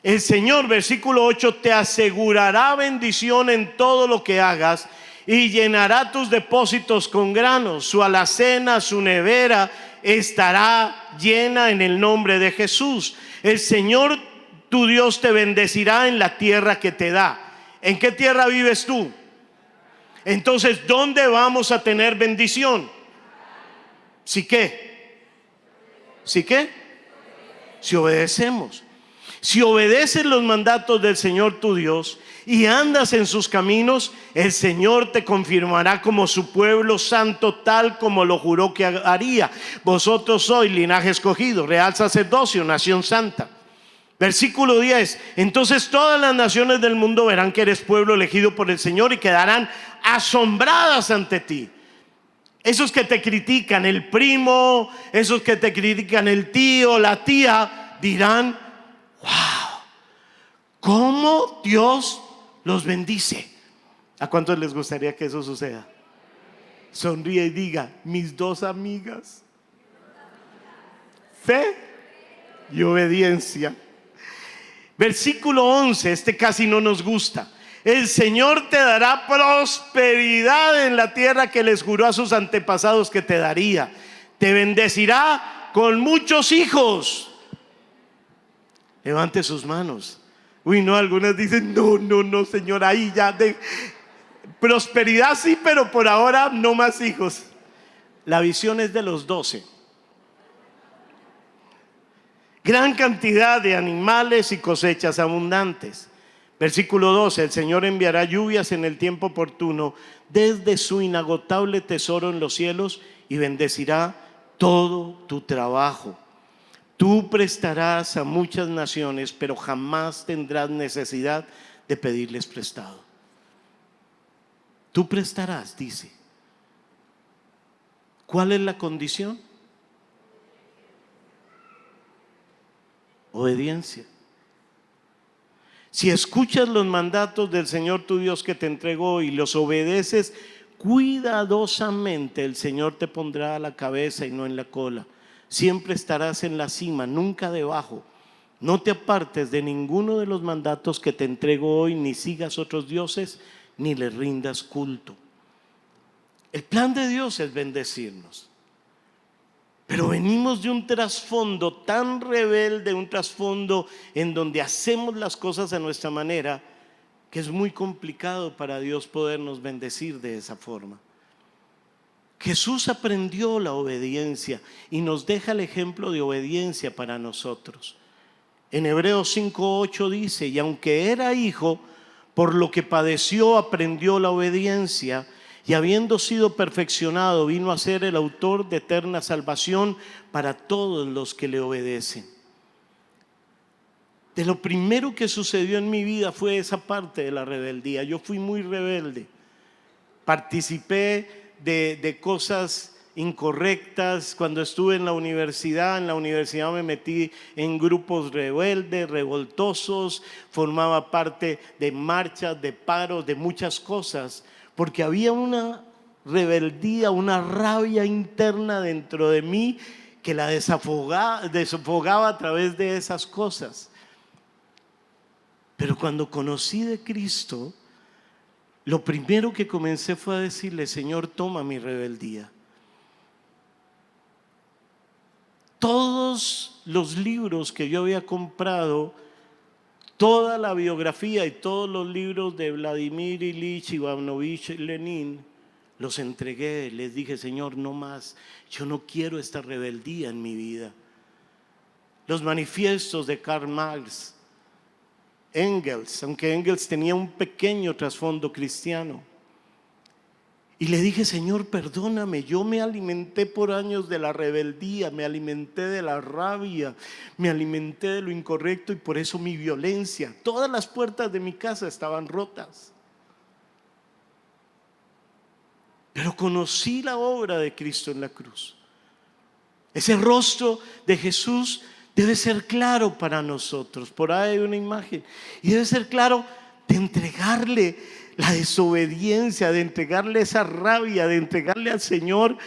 El Señor, versículo 8, te asegurará bendición en todo lo que hagas y llenará tus depósitos con granos. Su alacena, su nevera estará llena en el nombre de Jesús. El Señor tu Dios te bendecirá en la tierra que te da. ¿En qué tierra vives tú? Entonces, ¿dónde vamos a tener bendición? ¿Sí qué? ¿Sí qué? Si obedecemos. Si obedeces los mandatos del Señor tu Dios y andas en sus caminos, el Señor te confirmará como su pueblo santo, tal como lo juró que haría. Vosotros sois linaje escogido, real sacerdocio, nación santa. Versículo 10. Entonces todas las naciones del mundo verán que eres pueblo elegido por el Señor y quedarán asombradas ante ti. Esos que te critican, el primo, esos que te critican, el tío, la tía, dirán: wow, ¿cómo Dios los bendice? ¿A cuántos les gustaría que eso suceda? Sonríe y diga: mis dos amigas. Fe y obediencia. Versículo 11, este casi no nos gusta. El Señor te dará prosperidad en la tierra que les juró a sus antepasados que te daría. Te bendecirá con muchos hijos. Levante sus manos. Uy, no, algunas dicen: no, Señor, ahí ya prosperidad sí, pero por ahora no más hijos. La visión es de los 12. Gran cantidad de animales y cosechas abundantes. Versículo 12. El Señor enviará lluvias en el tiempo oportuno desde su inagotable tesoro en los cielos y bendecirá todo tu trabajo. Tú prestarás a muchas naciones, pero jamás tendrás necesidad de pedirles prestado. Tú prestarás, dice. ¿Cuál es la condición? Obediencia. Si escuchas los mandatos del Señor tu Dios que te entregó y los obedeces cuidadosamente, el Señor te pondrá a la cabeza y no en la cola. Siempre estarás en la cima, nunca debajo. No te apartes de ninguno de los mandatos que te entrego hoy, ni sigas otros dioses, ni les rindas culto. El plan de Dios es bendecirnos. Pero venimos de un trasfondo tan rebelde, un trasfondo en donde hacemos las cosas a nuestra manera, que es muy complicado para Dios podernos bendecir de esa forma. Jesús aprendió la obediencia y nos deja el ejemplo de obediencia para nosotros. En Hebreos 5:8 dice: y aunque era hijo, por lo que padeció aprendió la obediencia, y habiendo sido perfeccionado vino a ser el autor de eterna salvación para todos los que le obedecen. De lo primero que sucedió en mi vida fue esa parte de la rebeldía. Yo fui muy rebelde. Participé de cosas incorrectas. Cuando estuve en la universidad me metí en grupos rebeldes, revoltosos, formaba parte de marchas, de paros, de muchas cosas, porque había una rebeldía, una rabia interna dentro de mí que la desafogaba a través de esas cosas. Pero cuando conocí de Cristo, lo primero que comencé fue a decirle: Señor, toma mi rebeldía. Todos los libros que yo había comprado, toda la biografía y todos los libros de Vladimir Ilich Ivanovich Lenin, los entregué. Les dije: Señor, no más, yo no quiero esta rebeldía en mi vida. Los manifiestos de Karl Marx, Engels, aunque Engels tenía un pequeño trasfondo cristiano. Y le dije: Señor, perdóname, yo me alimenté por años de la rebeldía, me alimenté de la rabia, me alimenté de lo incorrecto, y por eso mi violencia. Todas las puertas de mi casa estaban rotas. Pero conocí la obra de Cristo en la cruz. Ese rostro de Jesús debe ser claro para nosotros. Por ahí hay una imagen, y debe ser claro de entregarle la desobediencia, de entregarle esa rabia, de entregarle al Señor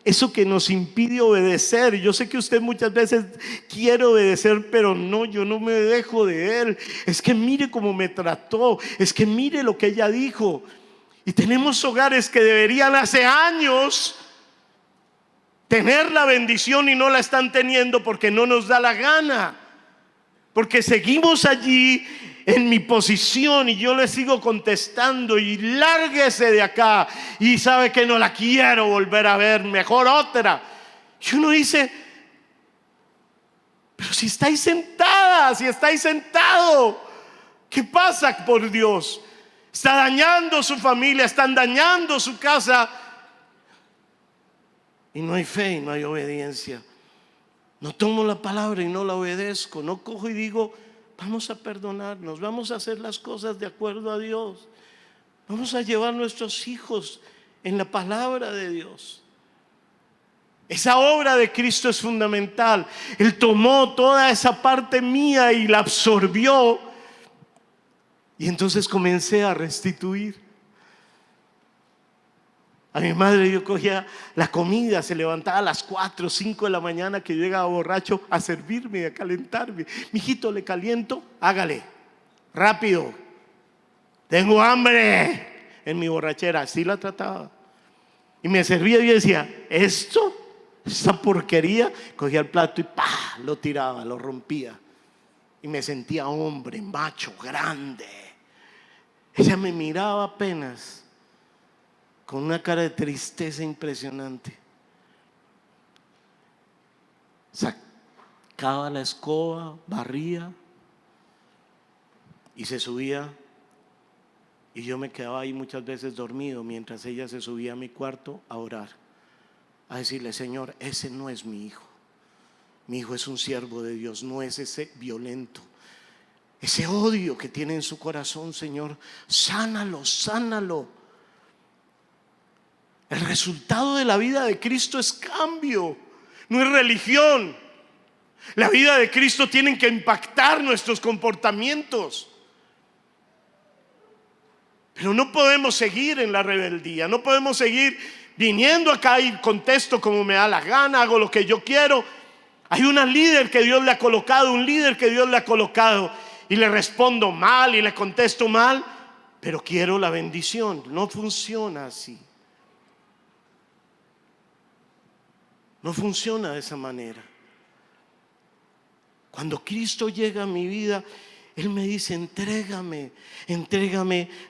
eso que nos impide obedecer. Yo sé que usted muchas veces quiere obedecer, pero no, yo no me dejo de Él. Es que mire cómo me trató, es que mire lo que ella dijo. Y tenemos hogares que deberían hace años tener la bendición y no la están teniendo porque no nos da la gana, porque seguimos allí en mi posición y yo le sigo contestando: y lárguese de acá, y sabe que no la quiero volver a ver, mejor otra. Y uno dice: pero si estáis sentada, si estáis sentado, ¿qué pasa, por Dios? Está dañando su familia, están dañando su casa, y no hay fe y no hay obediencia. No tomo la palabra y no la obedezco. No cojo y digo: vamos a perdonarnos, vamos a hacer las cosas de acuerdo a Dios, vamos a llevar a nuestros hijos en la palabra de Dios. Esa obra de Cristo es fundamental. Él tomó toda esa parte mía y la absorbió, y entonces comencé a restituir. A mi madre yo cogía la comida, se levantaba a las 4 o 5 de la mañana, que yo llegaba borracho, a servirme, a calentarme. Mijito, ¿le caliento? Hágale, rápido, tengo hambre. En mi borrachera así la trataba. Y me servía y yo decía: esta porquería. Cogía el plato y ¡pah!, lo tiraba, lo rompía. Y me sentía hombre, macho, grande. Ella me miraba apenas con una cara de tristeza impresionante. Sacaba la escoba, barría y se subía, y yo me quedaba ahí muchas veces dormido mientras ella se subía a mi cuarto a orar, a decirle: Señor, ese no es mi hijo. Mi hijo es un siervo de Dios, no es ese violento. Ese odio que tiene en su corazón, Señor, sánalo, sánalo. El resultado de la vida de Cristo es cambio, no es religión. La vida de Cristo tiene que impactar nuestros comportamientos. Pero no podemos seguir en la rebeldía, no podemos seguir viniendo acá y contesto como me da la gana, hago lo que yo quiero. Hay una líder que Dios le ha colocado, un líder que Dios le ha colocado, y le respondo mal y le contesto mal, pero quiero la bendición. No funciona así. No funciona de esa manera. Cuando Cristo llega a mi vida, Él me dice: entrégame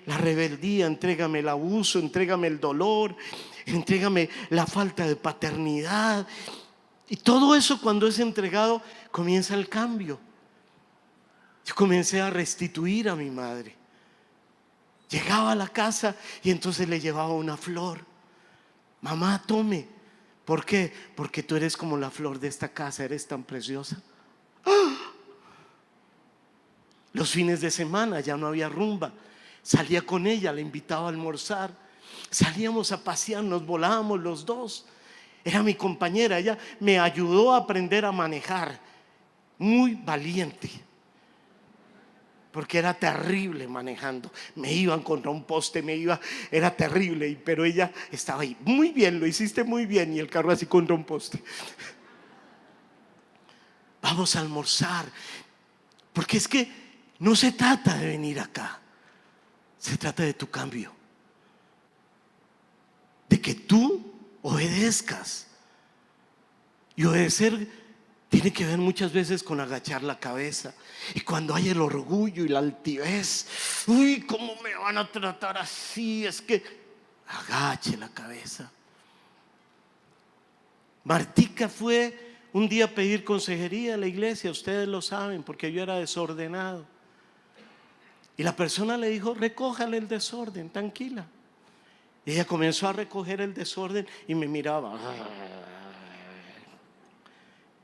la rebeldía, entrégame el abuso, entrégame el dolor, entrégame la falta de paternidad. Y todo eso, cuando es entregado, comienza el cambio. Yo comencé a restituir a mi madre. Llegaba a la casa y entonces le llevaba una flor. Mamá, tome. ¿Por qué? Porque tú eres como la flor de esta casa, eres tan preciosa. Los fines de semana ya no había rumba. Salía con ella, la invitaba a almorzar. Salíamos a pasear, nos volábamos los dos. Era mi compañera, ella me ayudó a aprender a manejar. Muy valiente, porque era terrible manejando. Me iban contra un poste, era terrible, pero ella estaba ahí. Muy bien, lo hiciste muy bien. Y el carro así contra un poste. Vamos a almorzar. Porque es que no se trata de venir acá, se trata de tu cambio, de que tú obedezcas. Y obedecer tiene que ver muchas veces con agachar la cabeza. Y cuando hay el orgullo y la altivez, uy, ¿cómo me van a tratar así? Es que agache la cabeza. Martica fue un día a pedir consejería a la iglesia, ustedes lo saben, porque yo era desordenado. Y la persona le dijo: recójale el desorden, tranquila. Y ella comenzó a recoger el desorden y me miraba.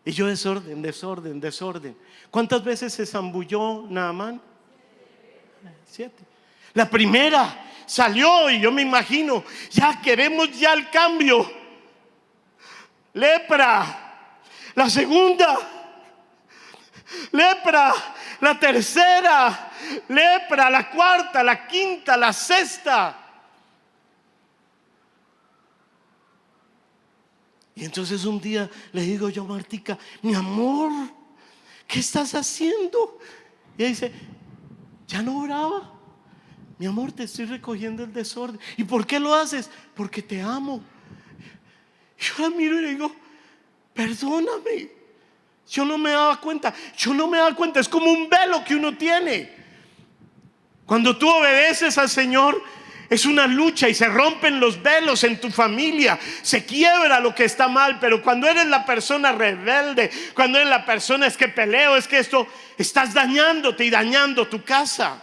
Y yo: desorden. ¿Cuántas veces se zambulló Naamán? 7. La primera salió y yo me imagino, ya queremos ya el cambio. Lepra. La segunda, lepra. La tercera, lepra. La cuarta, la quinta, la sexta. Y entonces un día le digo yo a Martica: mi amor, ¿qué estás haciendo? Y ella dice: ya no oraba. Mi amor, te estoy recogiendo el desorden. ¿Y por qué lo haces? Porque te amo. Yo la miro y le digo: perdóname, yo no me daba cuenta. Es como un velo que uno tiene. Cuando tú obedeces al Señor, es una lucha y se rompen los velos en tu familia, se quiebra lo que está mal. Pero cuando eres la persona rebelde, cuando eres la persona es que peleo, es que esto, estás dañándote y dañando tu casa.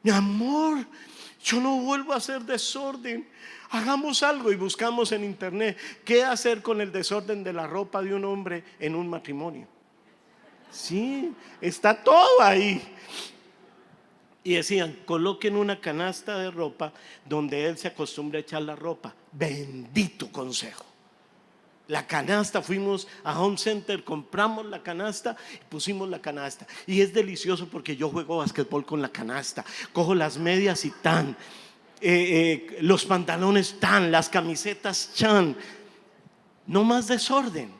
Mi amor, yo no vuelvo a hacer desorden. Hagamos algo. Y buscamos en internet qué hacer con el desorden de la ropa de un hombre en un matrimonio. Sí, está todo ahí. Y decían: coloquen una canasta de ropa donde él se acostumbre a echar la ropa. Bendito consejo. La canasta, fuimos a Home Center, compramos la canasta y pusimos la canasta. Y es delicioso porque yo juego basquetbol con la canasta. Cojo las medias y tan, los pantalones tan, las camisetas chan. No más desorden.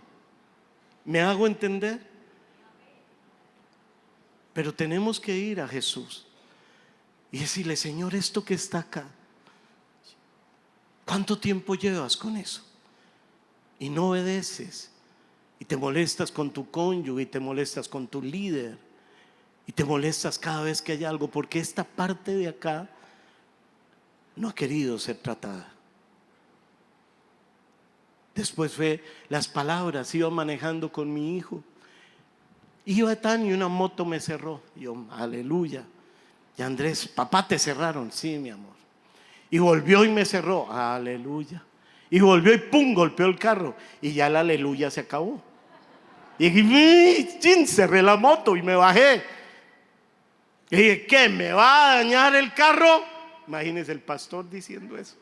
¿Me hago entender? Pero tenemos que ir a Jesús y decirle: Señor, esto que está acá, ¿cuánto tiempo llevas con eso? Y no obedeces, y te molestas con tu cónyuge, y te molestas con tu líder, y te molestas cada vez que hay algo, porque esta parte de acá no ha querido ser tratada. Después fue las palabras. Iba manejando con mi hijo, iba tan, y una moto me cerró. Yo: aleluya. Y Andrés: papá, te cerraron. Sí, mi amor. Y volvió y me cerró. Aleluya. Y volvió y pum, golpeó el carro. Y ya la aleluya se acabó. Y dije: cerré la moto y me bajé. Y dije: ¿qué? ¿Me va a dañar el carro? Imagínense el pastor diciendo eso.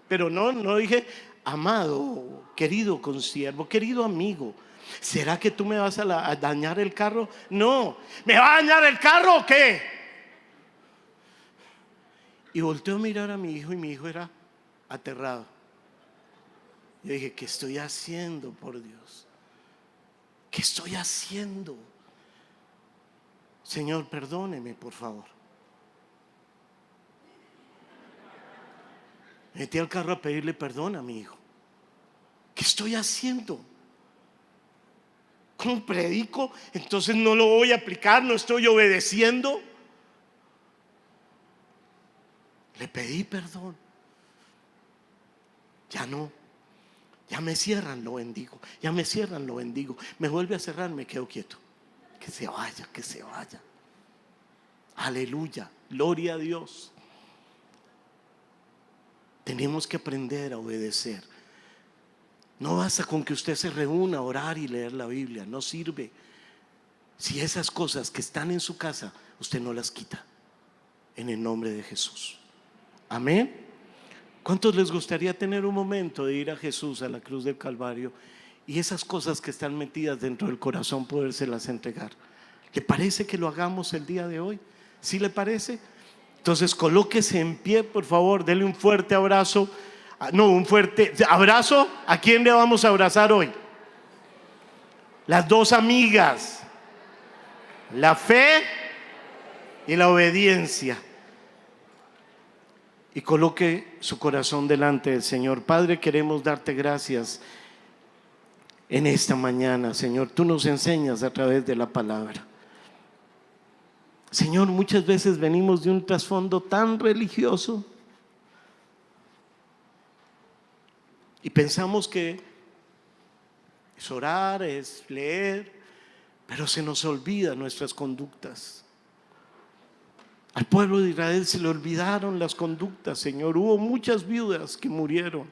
Pero no dije: amado, querido consiervo, querido amigo, ¿será que tú me vas a dañar el carro? No. ¿Me va a dañar el carro o qué? Y volteó a mirar a mi hijo y mi hijo era aterrado. Yo dije, ¿qué estoy haciendo, por Dios? ¿Qué estoy haciendo? Señor, perdóneme, por favor. Me metí al carro a pedirle perdón a mi hijo. ¿Qué estoy haciendo? ¿Cómo predico? Entonces no lo voy a aplicar, no estoy obedeciendo. Le pedí perdón. Ya no. Ya me cierran, lo bendigo. Ya me cierran, lo bendigo. Me vuelve a cerrar, me quedo quieto. Que se vaya, que se vaya. Aleluya, gloria a Dios. Tenemos que aprender a obedecer. No basta con que usted se reúna a orar y leer la Biblia, no sirve si esas cosas que están en su casa usted no las quita, en el nombre de Jesús. Amén. ¿Cuántos les gustaría tener un momento de ir a Jesús a la cruz del Calvario y esas cosas que están metidas dentro del corazón podérselas entregar? ¿Le parece que lo hagamos el día de hoy? ¿Sí le parece? Entonces colóquese en pie, por favor, dele un fuerte abrazo. No, un fuerte abrazo. ¿A quién le vamos a abrazar hoy? Las dos amigas, la fe y la obediencia. Y coloque su corazón delante del Señor. Padre, queremos darte gracias en esta mañana, Señor. Tú nos enseñas a través de la palabra. Señor, muchas veces venimos de un trasfondo tan religioso y pensamos que es orar, es leer, pero se nos olvidan nuestras conductas. Al pueblo de Israel se le olvidaron las conductas, Señor. Hubo muchas viudas que murieron,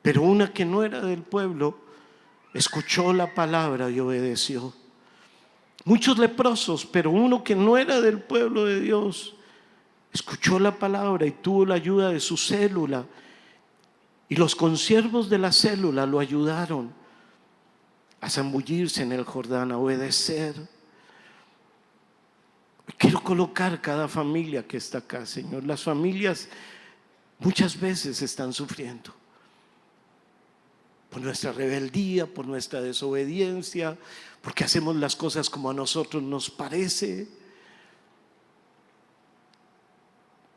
pero una que no era del pueblo escuchó la palabra y obedeció. Muchos leprosos, pero uno que no era del pueblo de Dios escuchó la palabra y tuvo la ayuda de su célula. Y los consiervos de la célula lo ayudaron a zambullirse en el Jordán, a obedecer. Quiero colocar cada familia que está acá, Señor. Las familias muchas veces están sufriendo por nuestra rebeldía, por nuestra desobediencia, porque hacemos las cosas como a nosotros nos parece.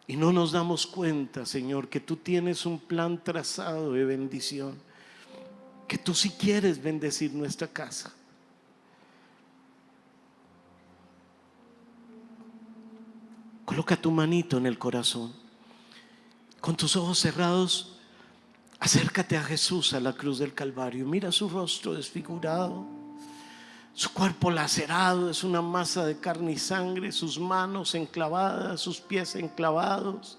Y no nos damos cuenta, Señor, que tú tienes un plan trazado de bendición, que tú sí quieres bendecir nuestra casa. Coloca tu manito en el corazón. Con tus ojos cerrados, acércate a Jesús a la cruz del Calvario. Mira su rostro desfigurado, su cuerpo lacerado, es una masa de carne y sangre, sus manos enclavadas, sus pies enclavados.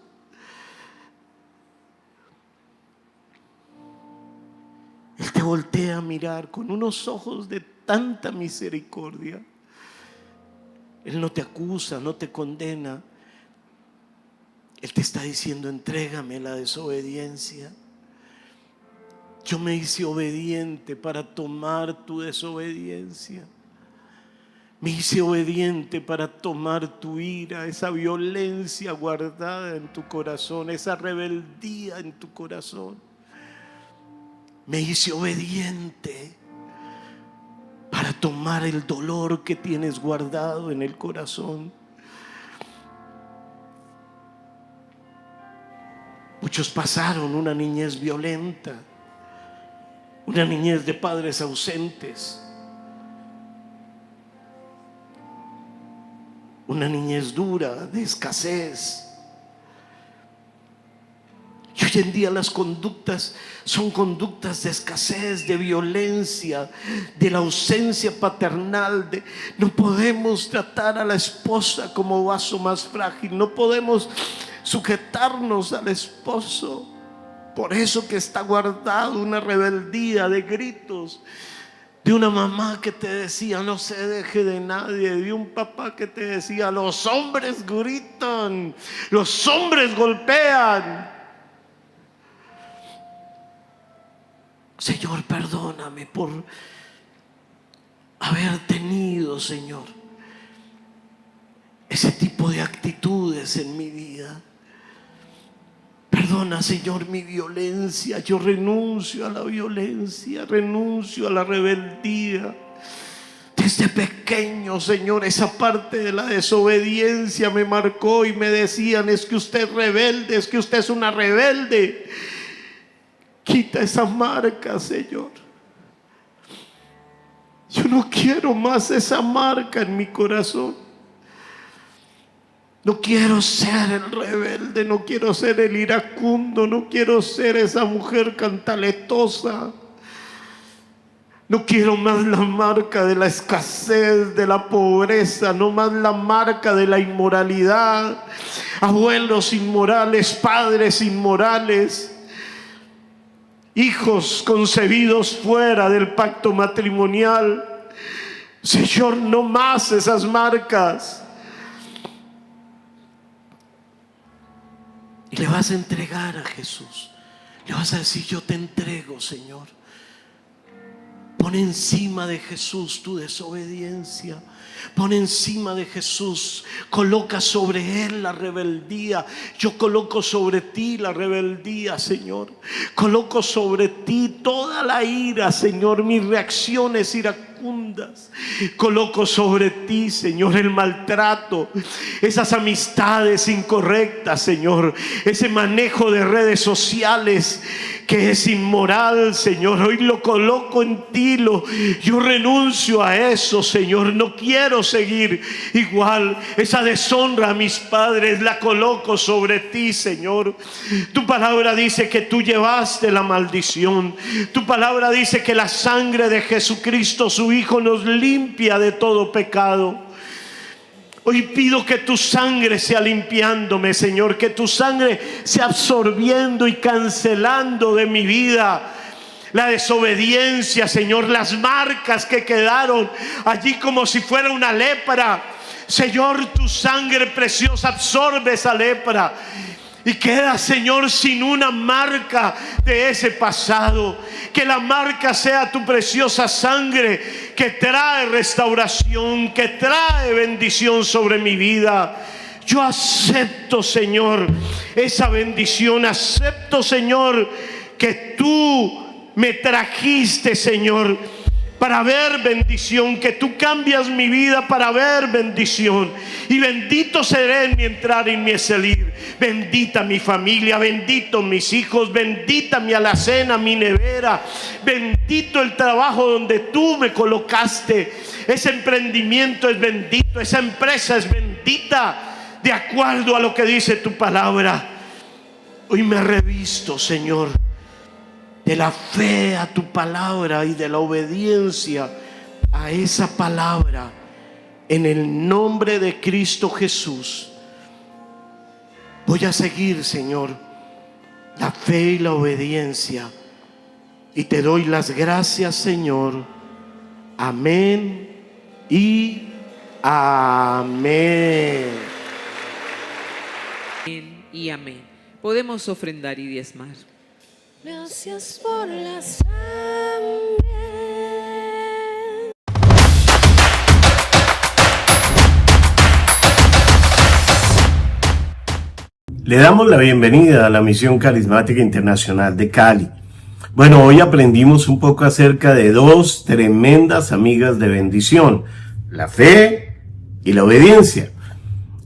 Él te voltea a mirar con unos ojos de tanta misericordia. Él no te acusa, no te condena. Él te está diciendo: entrégame la desobediencia. Yo me hice obediente para tomar tu desobediencia. Me hice obediente para tomar tu ira, esa violencia guardada en tu corazón, esa rebeldía en tu corazón. Me hice obediente para tomar el dolor que tienes guardado en el corazón. Muchos pasaron una niñez violenta, una niñez de padres ausentes, una niñez dura, de escasez. Y hoy en día las conductas son conductas de escasez, de violencia, de la ausencia paternal. No podemos tratar a la esposa como vaso más frágil, no podemos sujetarnos al esposo. Por eso que está guardado una rebeldía de gritos, de una mamá que te decía: no se deje de nadie, de un papá que te decía: los hombres gritan, los hombres golpean. Señor, perdóname por haber tenido, Señor, ese tipo de actitudes haces en mi vida. Perdona, Señor, mi violencia. Yo renuncio a la violencia, renuncio a la rebeldía. Desde pequeño, Señor, esa parte de la desobediencia me marcó y me decían: es que usted es rebelde, es que usted es una rebelde. Quita esa marca, Señor. Yo no quiero más esa marca en mi corazón. No quiero ser el rebelde, no quiero ser el iracundo, no quiero ser esa mujer cantaletosa. No quiero más la marca de la escasez, de la pobreza, no más la marca de la inmoralidad. Abuelos inmorales, padres inmorales, hijos concebidos fuera del pacto matrimonial. Señor, no más esas marcas. Y le vas a entregar a Jesús. Le vas a decir: yo te entrego, Señor. Pon encima de Jesús tu desobediencia. Pon encima de Jesús, coloca sobre Él la rebeldía. Yo coloco sobre ti la rebeldía, Señor. Coloco sobre ti toda la ira, Señor, mis reacciones iracundas. Coloco sobre ti, Señor, el maltrato, esas amistades incorrectas, Señor, ese manejo de redes sociales que es inmoral, Señor. Hoy lo coloco en ti. Yo renuncio a eso, Señor. No quiero seguir igual. Esa deshonra a mis padres la coloco sobre ti, Señor. Tu palabra dice que tú llevaste la maldición. Tu palabra dice que la sangre de Jesucristo, su Hijo, nos limpia de todo pecado. Hoy pido que tu sangre sea limpiándome, Señor, que tu sangre sea absorbiendo y cancelando de mi vida la desobediencia, Señor, las marcas que quedaron allí como si fuera una lepra. Señor, tu sangre preciosa absorbe esa lepra y queda, Señor, sin una marca de ese pasado. Que la marca sea tu preciosa sangre que trae restauración, que trae bendición sobre mi vida. Yo acepto, Señor, esa bendición. Acepto, Señor, que tú me trajiste, Señor, para ver bendición, que tú cambias mi vida para ver bendición. Y bendito seré en mi entrar y en mi salir. Bendita mi familia, bendito mis hijos, bendita mi alacena, mi nevera. Bendito el trabajo donde tú me colocaste. Ese emprendimiento es bendito, esa empresa es bendita, de acuerdo a lo que dice tu palabra. Hoy me revisto, Señor, de la fe a tu palabra y de la obediencia a esa palabra, en el nombre de Cristo Jesús. Voy a seguir, Señor, la fe y la obediencia, y te doy las gracias, Señor. Amén y amén. Y amén. Podemos ofrendar y diezmar. Gracias por la sangre. Le damos la bienvenida a la Misión Carismática Internacional de Cali. Bueno, hoy aprendimos un poco acerca de dos tremendas amigas de bendición: la fe y la obediencia.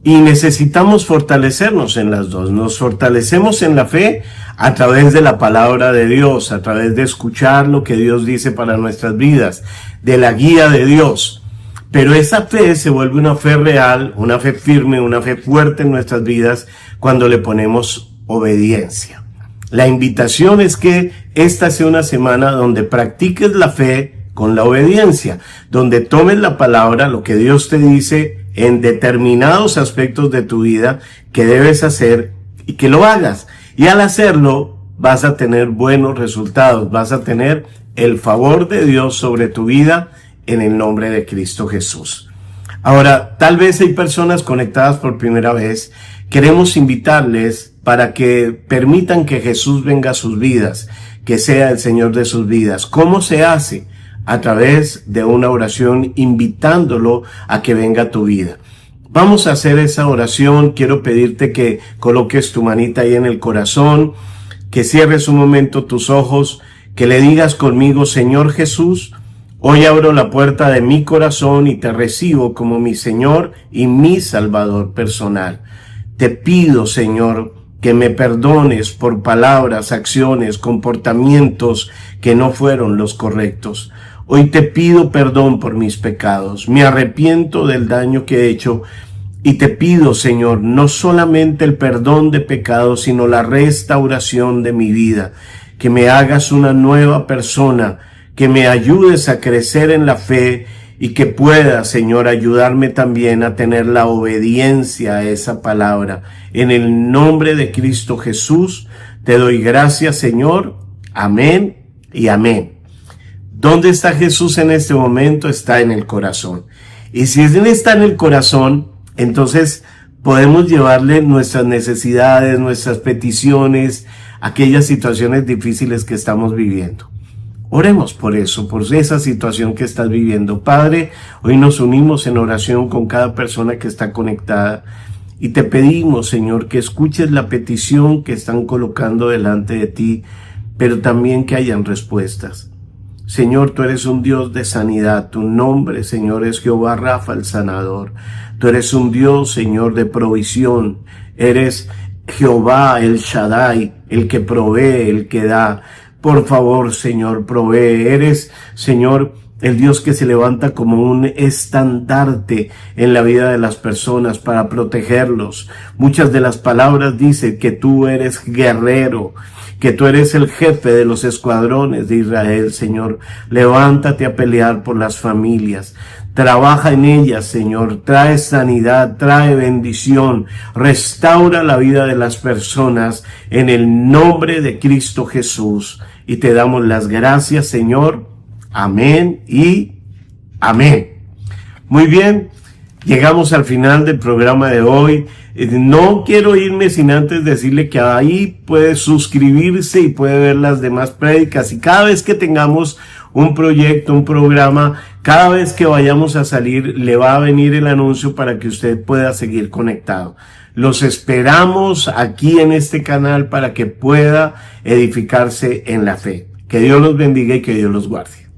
Y necesitamos fortalecernos en las dos. Nos fortalecemos en la fe a través de la palabra de Dios, a través de escuchar lo que Dios dice para nuestras vidas, de la guía de Dios. Pero esa fe se vuelve una fe real, una fe firme, una fe fuerte en nuestras vidas cuando le ponemos obediencia. La invitación es que esta sea una semana donde practiques la fe con la obediencia, donde tomes la palabra, lo que Dios te dice en determinados aspectos de tu vida que debes hacer, y que lo hagas. Y al hacerlo vas a tener buenos resultados, vas a tener el favor de Dios sobre tu vida en el nombre de Cristo Jesús. Ahora, tal vez hay personas conectadas por primera vez. Queremos invitarles para que permitan que Jesús venga a sus vidas, que sea el Señor de sus vidas. ¿Cómo se hace? A través de una oración invitándolo a que venga a tu vida. Vamos a hacer esa oración. Quiero pedirte que coloques tu manita ahí en el corazón, que cierres un momento tus ojos, que le digas conmigo: Señor Jesús, hoy abro la puerta de mi corazón y te recibo como mi Señor y mi Salvador personal. Te pido, Señor, que me perdones por palabras, acciones, comportamientos que no fueron los correctos. Hoy te pido perdón por mis pecados. Me arrepiento del daño que he hecho y te pido, Señor, no solamente el perdón de pecados, sino la restauración de mi vida. Que me hagas una nueva persona, que me ayudes a crecer en la fe y que pueda, Señor, ayudarme también a tener la obediencia a esa palabra. En el nombre de Cristo Jesús, te doy gracias, Señor. Amén y amén. ¿Dónde está Jesús en este momento? Está en el corazón. Y si Él está en el corazón, entonces podemos llevarle nuestras necesidades, nuestras peticiones, aquellas situaciones difíciles que estamos viviendo. Oremos por eso, por esa situación que estás viviendo. Padre, hoy nos unimos en oración con cada persona que está conectada y te pedimos, Señor, que escuches la petición que están colocando delante de ti, pero también que hayan respuestas. Señor, tú eres un Dios de sanidad. Tu nombre, Señor, es Jehová Rafa, el sanador. Tú eres un Dios, Señor, de provisión. Eres Jehová, el Shaddai, el que provee, el que da. Por favor, Señor, provee. Eres, Señor, el Dios que se levanta como un estandarte en la vida de las personas para protegerlos. Muchas de las palabras dicen que tú eres guerrero, que tú eres el jefe de los escuadrones de Israel, Señor. Levántate a pelear por las familias. Trabaja en ellas, Señor. Trae sanidad, trae bendición. Restaura la vida de las personas en el nombre de Cristo Jesús. Y te damos las gracias, Señor. Amén y amén. Muy bien, llegamos al final del programa de hoy. No quiero irme sin antes decirle que ahí puede suscribirse y puede ver las demás prédicas. Y cada vez que tengamos un proyecto, un programa, cada vez que vayamos a salir, le va a venir el anuncio para que usted pueda seguir conectado. Los esperamos aquí en este canal para que pueda edificarse en la fe. Que Dios los bendiga y que Dios los guarde.